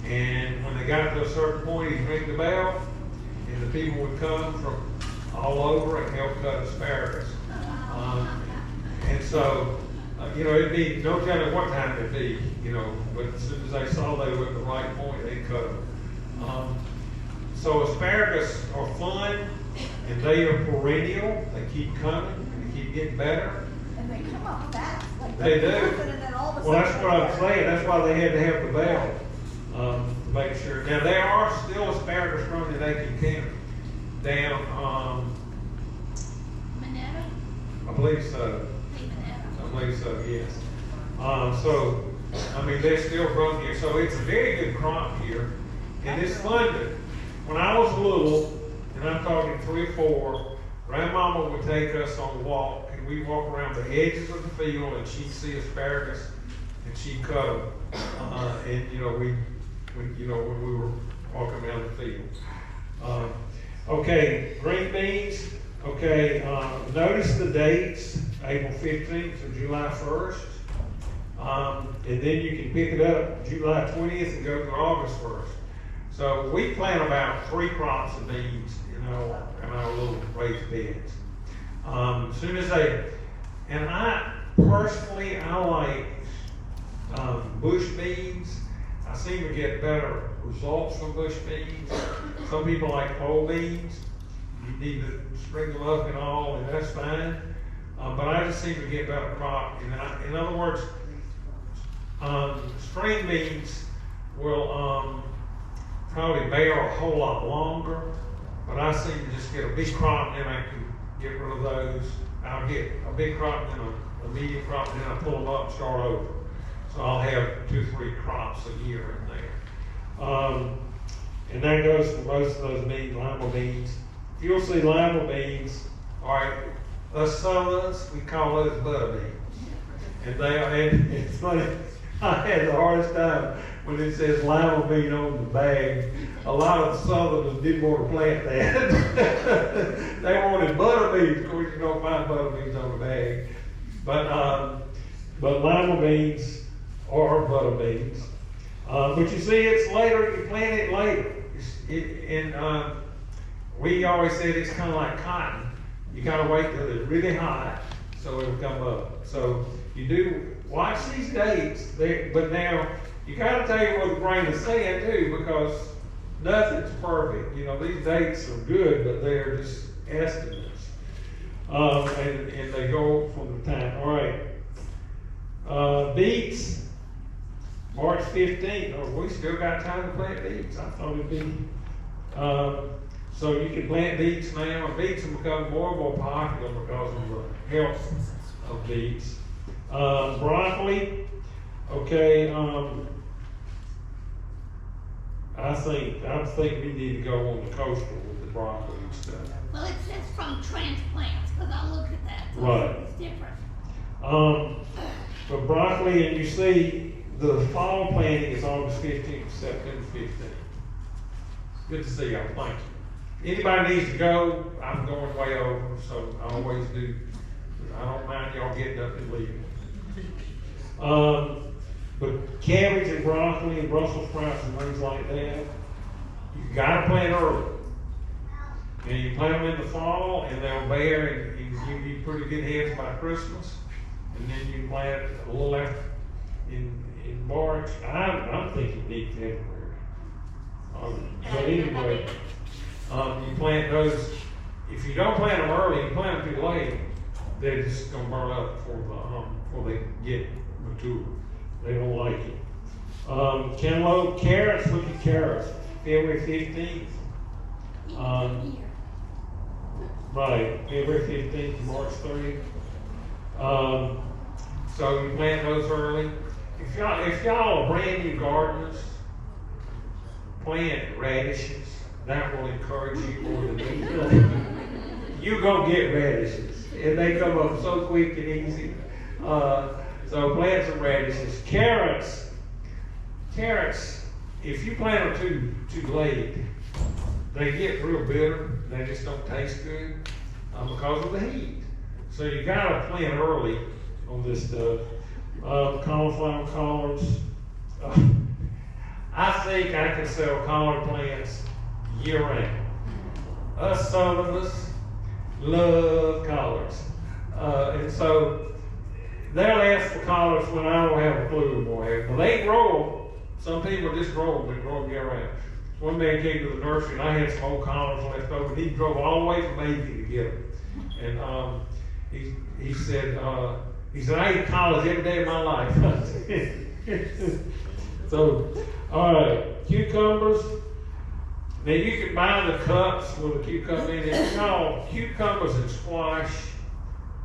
and when they got to a certain point, he'd ring the bell, and the people would come from all over and help cut asparagus. And so, it'd be no telling what time it'd be, but as soon as they saw they were at the right point, they'd cut them. So asparagus are fun, and they are perennial. They keep coming, they keep getting better. And they come up fast. Like They do. And then all of a sudden Well, that's what I'm saying. That's why they had to have the bell, to make sure. Now, there are still asparagus growing in Aiken County. Down, Meadows? I believe so. I believe so, yes. They're still growing here. So it's a very good crop here. And it's fun when I was little, and I'm talking 3 or 4, Grandmama would take us on a walk, and we'd walk around the edges of the field, and she'd see asparagus, and she'd cut them. When we were walking down the field. Okay, green beans. Okay, notice the dates, April 15th to July 1st. And then you can pick it up July 20th and go to August 1st. So we plant about 3 crops of beans in our little raised beds. As soon as I personally like bush beans. I seem to get better results from bush beans. Some people like pole beans. You need to spring them up and all, and that's fine. but I just seem to get better crop. In other words, string beans will probably bear a whole lot longer, but I seem to just get a big crop and then I can get rid of those. I'll get a big crop and then a medium crop and then I pull them up and start over. So I'll have 2 or 3 crops a year in there. And that goes for most of those beans, lima beans. You'll see lima beans, all right, us Southerners, we call those butter beans. And it's funny, I had the hardest time when it says lima bean on the bag. A lot of the Southerners didn't want to plant that. They wanted butter beans. Of course, you don't find butter beans on the bag. But lima beans are butter beans. But you see, it's later, you plant it later. We always said it's kind of like cotton. You gotta wait till it's really hot so it'll come up. So you do watch these dates, but now you gotta take it with a grain of sand too, because nothing's perfect. You know, these dates are good, but they're just estimates. And they go from the time. All right. Beets, March 15th. Oh, we still got time to plant beets. I thought it'd be. So you can plant beets now, and beets have become more and more popular because of the health of beets. Broccoli, okay, I think we need to go on the coastal with the broccoli and stuff. Well, it says from transplants, because I looked at that. So Right. It's different. But broccoli, and you see, the fall planting is August 15th, September 15th. Good to see y'all, thank you. Anybody needs to go, I'm going way over, so I always do. I don't mind y'all getting up and leaving. But cabbage and broccoli and Brussels sprouts and things like that, you gotta plant early. And you plant them in the fall and they'll bear and give you pretty good heads by Christmas. And then you plant a little after in March. I'm thinking deep February. But anyway, you plant those. If you don't plant them early, you plant them too late, they're just gonna burn up before they get mature. They don't like it. Cantaloupe, carrots. Look at carrots. February 15th. Right, February 15th to March 30th. So you plant those early. If y'all are brand new gardeners, plant radishes. That will encourage you more than anything. You gonna get radishes, and they come up so quick and easy. So plant some radishes. Carrots. If you plant them too late, they get real bitter. They just don't taste good because of the heat. So you gotta plant early on this stuff. Cauliflower collards. I think I can sell collard plants year round. Us Southerners love collards. And so they'll ask for collards when I don't have a clue more. But they grow them. Some people just grow them and grow them year round. One man came to the nursery and I had some old collards left over. And he drove all the way from Veggie to get them. And he said, I eat collards every day of my life. So, all right, cucumbers. Now you can buy the cups with a cucumber in it. It's called cucumbers and squash.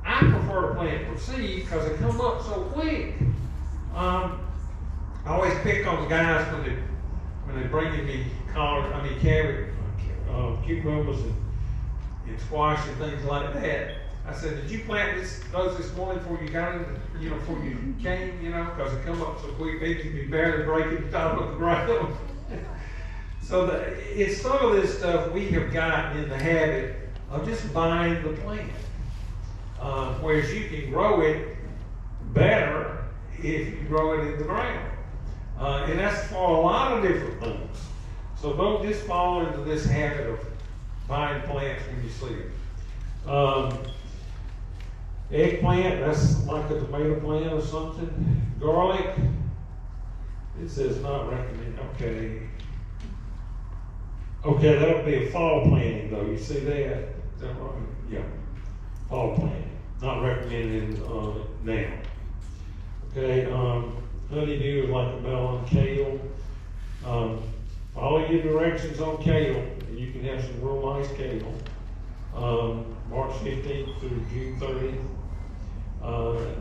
I prefer to plant from seed because they come up so quick. I always pick on the guys when they bring me cabbage, cucumbers and squash and things like that. I said, did you plant those this morning before you got in, before you came, because they come up so quick, they can be barely breaking the top of the ground. So it's some of this stuff we have gotten in the habit of just buying the plant. Whereas you can grow it better if you grow it in the ground. And that's for a lot of different things. So don't just fall into this habit of buying plants when you see them. Eggplant, that's like a tomato plant or something. Garlic, it says not recommended. Okay, that would be a fall planting though. You see that? Is that right? Yeah, fall planting. not recommended, now. Okay, honeydew is like a melon, kale. Follow your directions on kale, and you can have some real nice kale. March 15th through June 30th.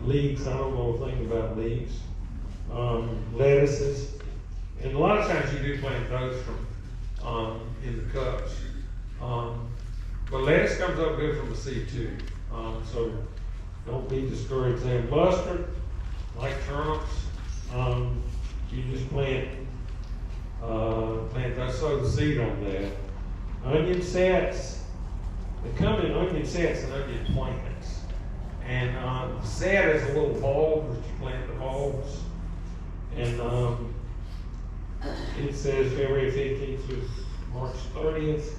Leeks, I don't know a thing about leeks. Lettuces, and a lot of times you do plant those from, in the cups. But lettuce comes up good from the seed too. So don't be discouraged there. Mustard, like turnips, you just plant those, sow the seed on there. Onion sets, they come in onion sets and onion plants. And set is a little bulb that you plant the bulbs. And it says February 15th through March 30th.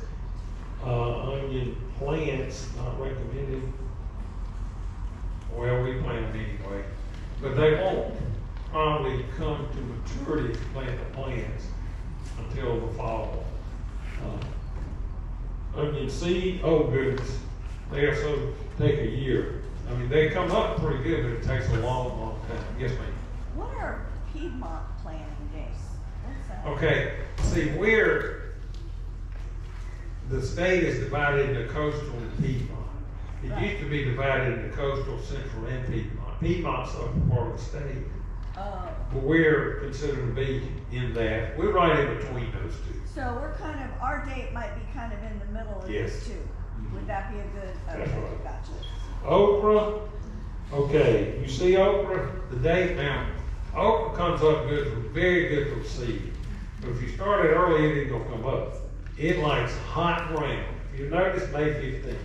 Onion plants, not recommended. Well, we plant them anyway. But they won't probably come to maturity if you plant the plants until the fall. Onion seed, oh goodness, they also take a year. I mean, they come up pretty good, but it takes a long, long time. Yes, ma'am. What are Piedmont planting days? What's that? Okay, see, the state is divided into coastal and Piedmont. It Right. used to be divided into coastal, central, and Piedmont. Piedmont's upper part of the state. Oh, But we're considered to be in that. We're right in between those two. so we're kind of, our date might be kind of in the middle of Yes. these two. Would that be a good, That's okay, right. gotcha. Okra, okay, you see okra, the date now, okra comes up good, very good from seed. But if you start it early, it ain't gonna come up. It likes hot ground. You notice May 15th.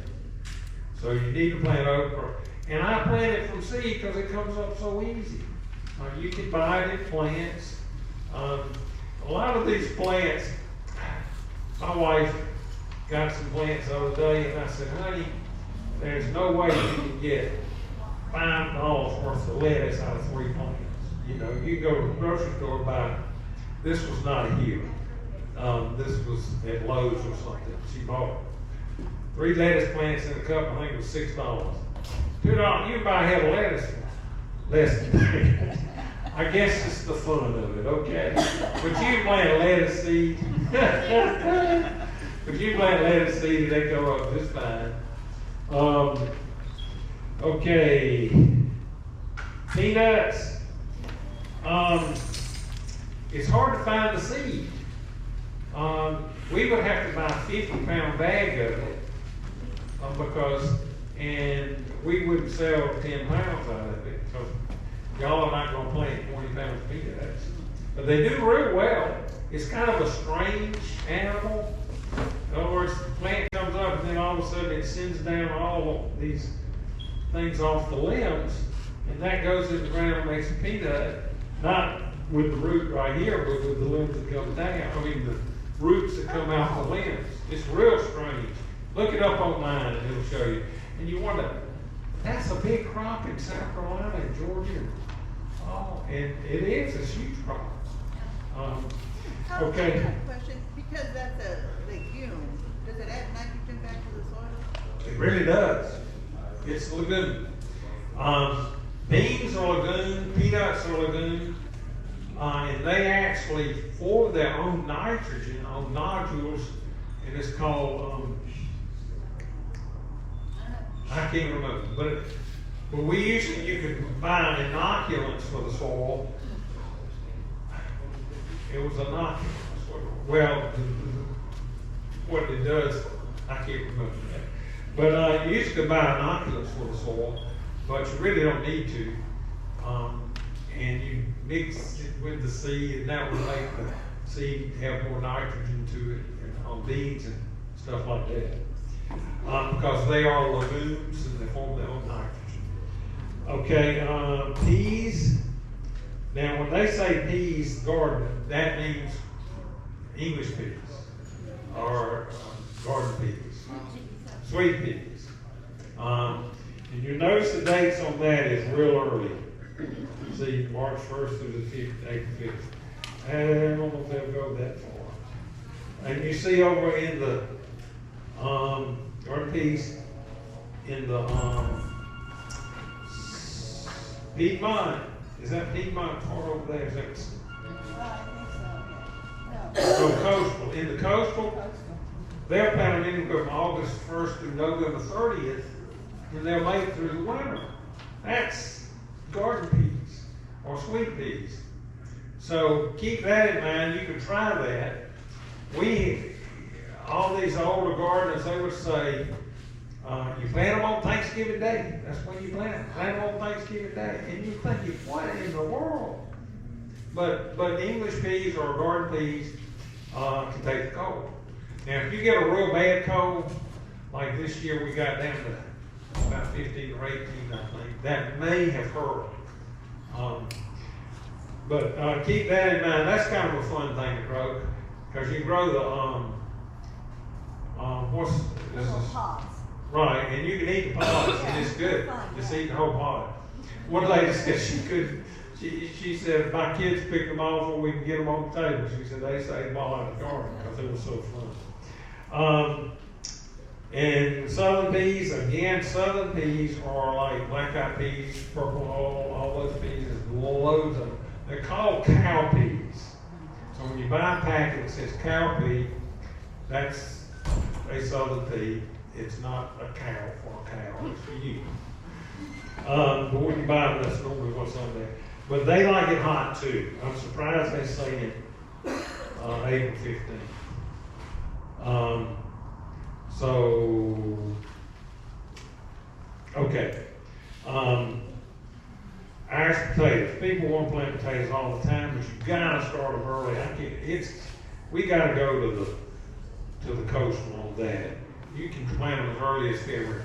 So you need to plant okra. And I plant it from seed because it comes up so easy. You can buy it in plants. A lot of these plants, my wife got some plants the other day and I said, honey, there's no way you can get $5 worth of lettuce out of 3 plants. You know, you go to the grocery store and buy, this was not here. This was at Lowe's or something. She bought 3 lettuce plants in a cup, I think it was $6. $2, you can buy a head of lettuce for less than that. I guess it's the fun of it, okay? But you plant a lettuce seed. But you plant lettuce seed and they go up just fine. Okay. Peanuts. It's hard to find the seed. We would have to buy a 50-pound bag of it and we wouldn't sell 10 pounds out of it because y'all are not going to plant 20 pounds of peanuts. But they do real well. It's kind of a strange animal. In other words, the plant comes up and then all of a sudden it sends down all of these things off the limbs and that goes in the ground and makes a peanut. Not with the root right here, but with the limbs that come down. I mean the roots that come out the limbs. It's real strange. Look it up online and it'll show you. And you wonder, that's a big crop in South Carolina and Georgia. Oh, and it is a huge crop. Okay. I have a question, because that's a legume, does it add nitrogen back to the soil? It really does. It's a legume. Beans are legume, peanuts are legume, and they actually form their own nitrogen on nodules, and it's called, I can't remember, but we usually, you could buy inoculants for the soil. It was inoculants. Well, what it does, I can't remember that. But you used to buy inoculants for the soil, but you really don't need to. And you mix it with the seed, and that would make the seed have more nitrogen to it, and on beans and stuff like that. Because they are legumes and they form their own nitrogen. Okay, peas. Now, when they say peas garden, that means English peas or garden peas, sweet peas. And you notice the dates on that is real early. See, March 1st through the 5th, April 5th. I don't know if they'll go that far. And you see over in the garden peas, in the Piedmont, is that Piedmont part over there? Is that? I think so, yeah. No. So coastal, in the coastal, they're planting in from August 1st through November 30th, and they'll make it through the winter. That's garden peas or sweet peas. So keep that in mind. You can try that. All these older gardeners, they would say, you plant them on Thanksgiving Day. That's when you plant them. Plant them on Thanksgiving Day. And you think, what in the world? But English peas or garden peas can take the cold. Now, if you get a real bad cold, like this year we got down to about 15 or 18, I think, that may have hurt. But keep that in mind. That's kind of a fun thing to grow, because you grow the Little pods. right, and you can eat the pods, and it's good. Just eat the whole pod. One lady said she couldn't. She said, my kids picked them off when we can get them on the table. She said they saved them all out of the garden because it was so fun. And southern peas, again, southern peas are like black-eyed peas, purple hull, all those peas, there's loads of them. They're called cow peas. So when you buy a packet that says cow pea, that's a southern pea. It's not a cow for a cow, it's for you. But when you buy them, that's normally what's on there. But they like it hot too. I'm surprised they say it April 15th. So, okay. Irish potatoes. People want to plant potatoes all the time, but you gotta start them early. We gotta go to the coast on that. You can plant them as early as February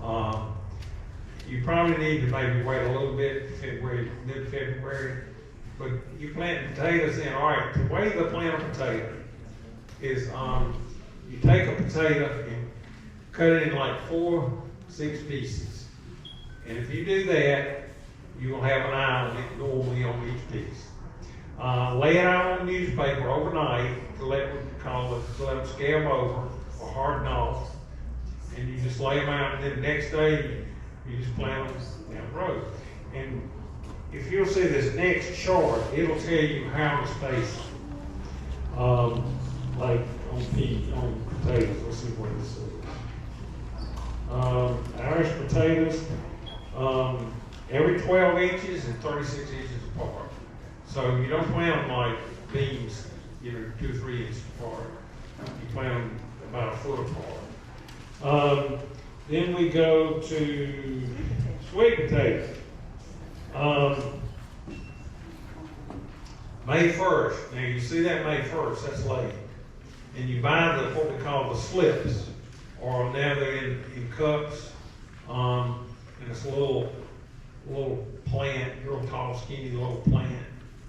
1st. You probably need to maybe wait a little bit, mid-February, but you plant potatoes in. All right, the way to plant a potato is you take a potato and cut it in like 4-6 pieces. And if you do that, you will have an eye on it normally on each piece. Lay it out on newspaper overnight to let them scale over or harden off. And you just lay them out, and then the next day you just plant them down the road. And if you'll see this next chart, it'll tell you how to space like on potatoes. Let's see what it says. Irish potatoes, every 12 inches and 36 inches apart. So you don't plant them like beans, 2 or 3 inches apart. You plant them about a foot apart. Then we go to sweet potatoes. May 1st. Now you see that May 1st, that's late. And you buy what we call the slips, or now they're in cups, and it's a little plant, real tall, skinny little plant,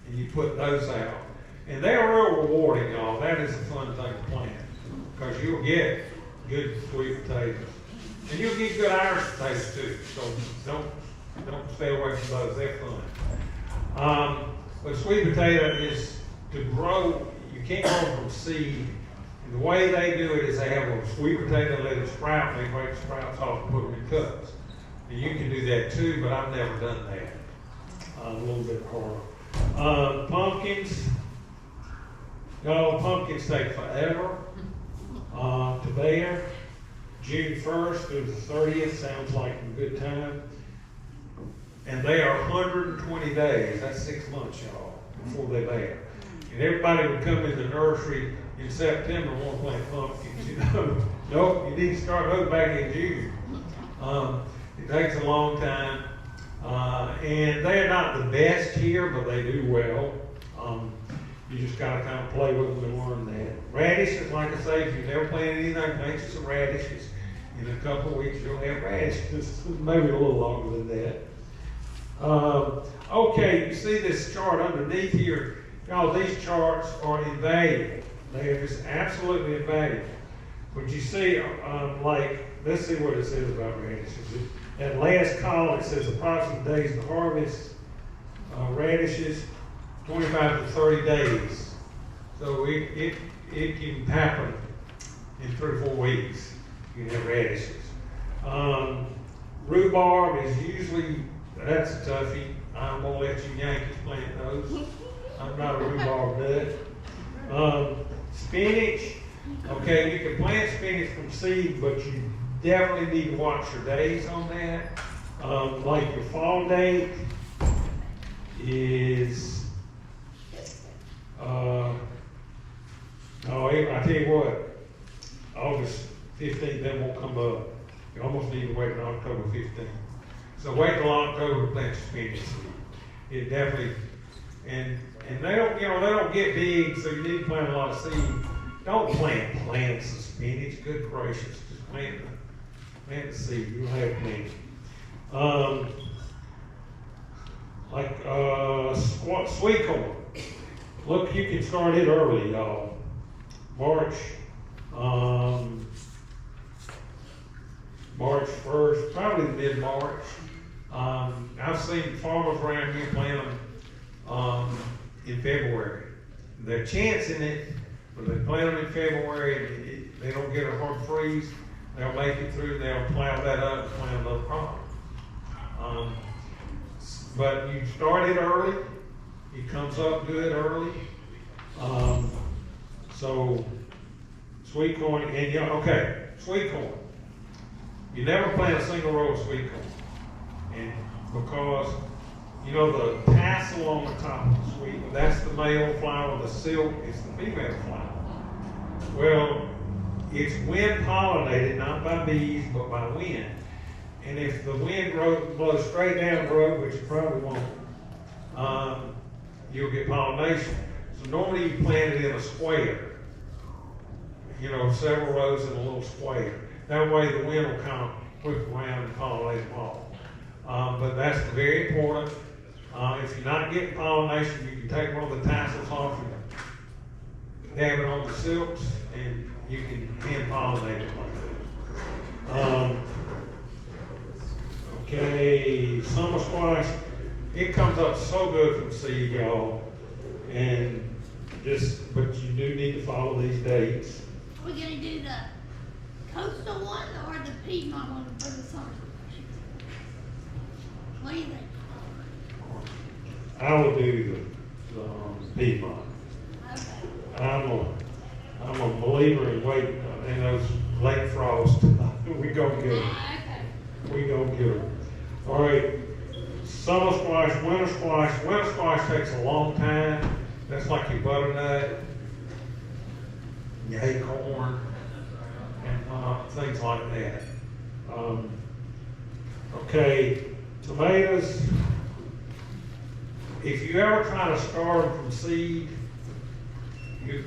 and you put those out. And they're real rewarding, y'all. That is a fun thing to plant, because you'll get good sweet potatoes. And you'll get good Irish potatoes too, so don't stay away from those, they're fun. But sweet potato is to grow, you can't grow them from seed. And the way they do it is they have a sweet potato, let it sprout, and they break the sprouts off and put them in cups. And you can do that too, but I've never done that. A little bit harder. Pumpkins. Pumpkins take forever to bear. June 1st through the 30th sounds like a good time. And they are 120 days, that's 6 months, y'all, before they bear. And everybody would come in the nursery in September and want to plant pumpkins, Nope, you need to start those back in June. It takes a long time. And they're not the best here, but they do well. You just got to kind of play with them and learn that. Radishes, like I say, if you've never planted anything, plant you some radishes. In a couple of weeks, you'll have radishes, maybe a little longer than that. Okay, you see this chart underneath here. Y'all, these charts are invaluable. They are just absolutely invaluable. But you see, let's see what it says about radishes. That last column, it says approximate days to harvest. Radishes, 25 to 30 days. So it can happen in 3 or 4 weeks. You can have radishes. Rhubarb is usually That's a toughie. I'm gonna let you Yankees plant those. I'm not a rhubarb nut. Spinach, okay, you can plant spinach from seed, but you definitely need to watch your days on that. Like your fall date is, I tell you what, August 15th, that won't come up. You almost need to wait until October 15th. So wait till October to plant your spinach seed. It definitely, and they don't, they don't get big, so you need to plant a lot of seed. Don't plant plants of spinach, good gracious. Just plant the seed, you'll have plenty. Sweet corn. Look, you can start it early, y'all. March 1st, probably mid-March. I've seen farmers around here plant them in February. They're chancing it, but they plant them in February, they don't get a hard freeze. They'll make it through, they'll plow that up and plant another crop. But you start it early, it comes up good early. So, sweet corn, and sweet corn. You never plant a single row of sweet corn. And because, the tassel on the top of the sweet, that's the male flower, the silk is the female flower. Well, it's wind pollinated, not by bees, but by wind. And if the wind blows straight down the road, which it probably won't, you'll get pollination. So normally you plant it in a square, several rows in a little square. That way the wind will kind of whip around and pollinate them all. But that's very important. If you're not getting pollination, you can take one of the tassels off and dab it on the silks, and you can hand pollinate it like that. Okay, summer squash. It comes up so good from seed, y'all. But you do need to follow these dates. Are we gonna do the coastal one or the Piedmont one for the summer? What do you think? I will do the Piedmont. Okay. I'm a believer in waiting in those late frosts. We go get them. Okay. We go get them. All right. Summer squash, winter squash. Winter squash takes a long time. That's like your butternut, your acorn, and things like that. Okay, tomatoes. If you ever try to start them from seed, you've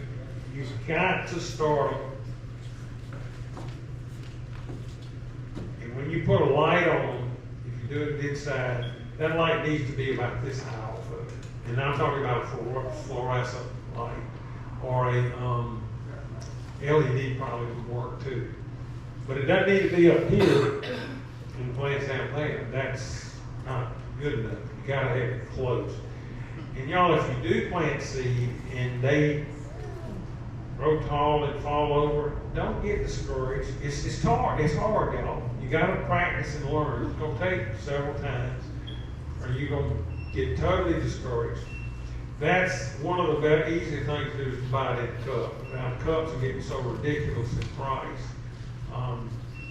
got to start them. And when you put a light on them, if you do it inside, that light needs to be about this high off of it. And I'm talking about a fluorescent light, or a LED probably would work too. But it doesn't need to be up here and the plant's down there. That's not good enough. You gotta have it close. And y'all, if you do plant seed and they grow tall and fall over, don't get discouraged. It's hard, y'all. You gotta practice and learn. It's gonna take several times, or you're gonna get totally discouraged. That's one of the very easy things to do is buy it in a cup. Now, cups are getting so ridiculous in price.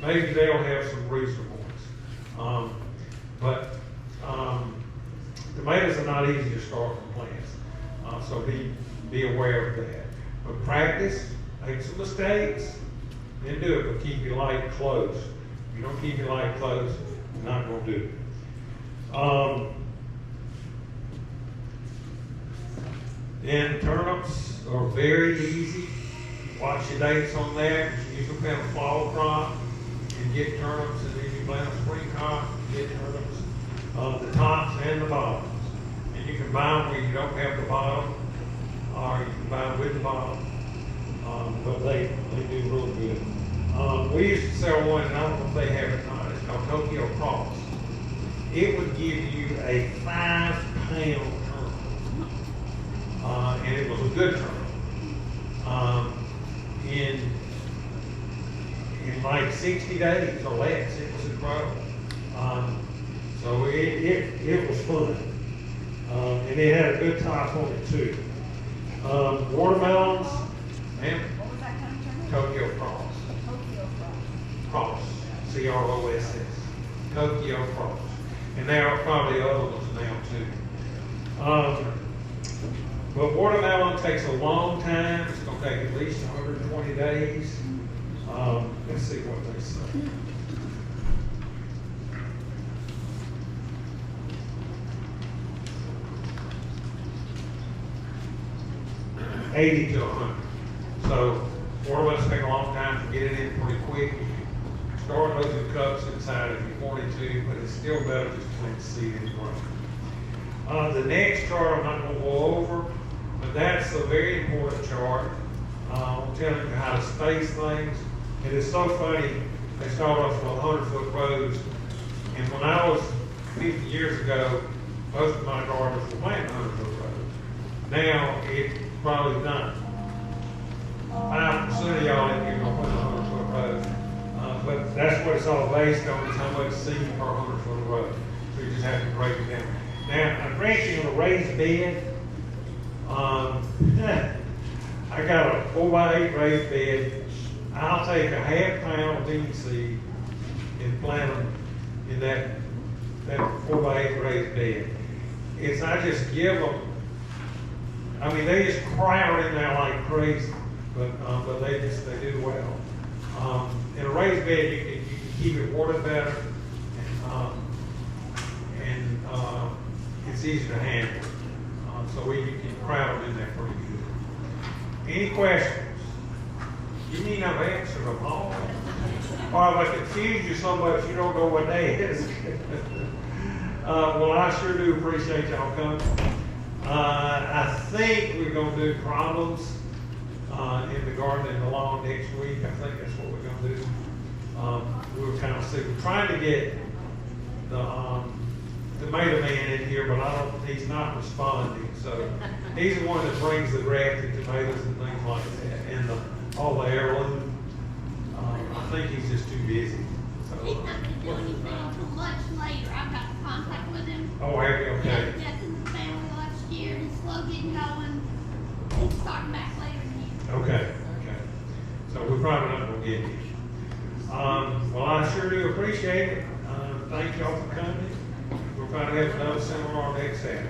Maybe they'll have some reasonable ones. But tomatoes are not easy to start from plants. So be aware of that. But practice, make some mistakes, then do it, but keep your light close. If you don't keep your light close, you're not going to do it. Then turnips are very easy. Watch your dates on that. You can plant a fall crop and get turnips, and then you plant a spring crop and get turnips, the tops and the bottoms. And you can buy them where you don't have the bottom, or you can buy them with the bottom. But they do real good. We used to sell one, and I don't know if they have it or not. It's called Tokyo Cross. It would give you a 5-pound turnip. And it was a good turnip. In like 60 days or less, it was incredible. So it was fun. And it had a good top on it too. Watermelons, and What was that country? Tokyo Cross. Tokyo Cross. Cross, C-R-O-S-S, Tokyo Cross. And there are probably other ones now too. But watermelon takes a long time. It's gonna take at least 120 days. Let's see what they say. $80 to $100. So watermelons take a long time to get it in pretty quick. Store those in cups inside if you wanted to, but it's still better just to plant seed and grow. The next chart I'm not going to go over, but that's a very important chart. I'm telling you how to space things. It is so funny, they start off with 100-foot rows, and when I was 50 years ago, most of my gardens were planting 100-foot rows. Now, it's probably not 5% of y'all in here going to plant 100-foot rows. But that's what it's all based on, is how much seed per 100-foot row. So you just have to break it down. Now, I'm ranching on a raised bed. I got a 4x8 raised bed. I'll take a half pound of bean seed and plant them in that 4x8 raised bed. I just give them, I mean, they just crowd in there like crazy, but they do well. In a raised bed, you can keep it watered better, and it's easier to handle. So you can crowd them in there pretty good. Any questions? You need not answer them all. Or if I confuse you so much you don't know what day it is. Well, I sure do appreciate y'all coming. I think we're going to do problems in the garden and the lawn next week. I think that's what we're going to do. We'll kind of see. We're trying to get the tomato man in here, but he's not responding. So he's the one that brings the grafted tomatoes and things like that, and all the heirloom. I think he's just too busy. So, He's not going to do anything until much later. I've got contact with him. Oh, have you? Okay. Death in the family last year. He's slow getting going. He's starting back later in the year. Okay. So we're probably not going to get you. Well, I sure do appreciate it. Thank y'all for coming. We'll probably have another seminar next Saturday.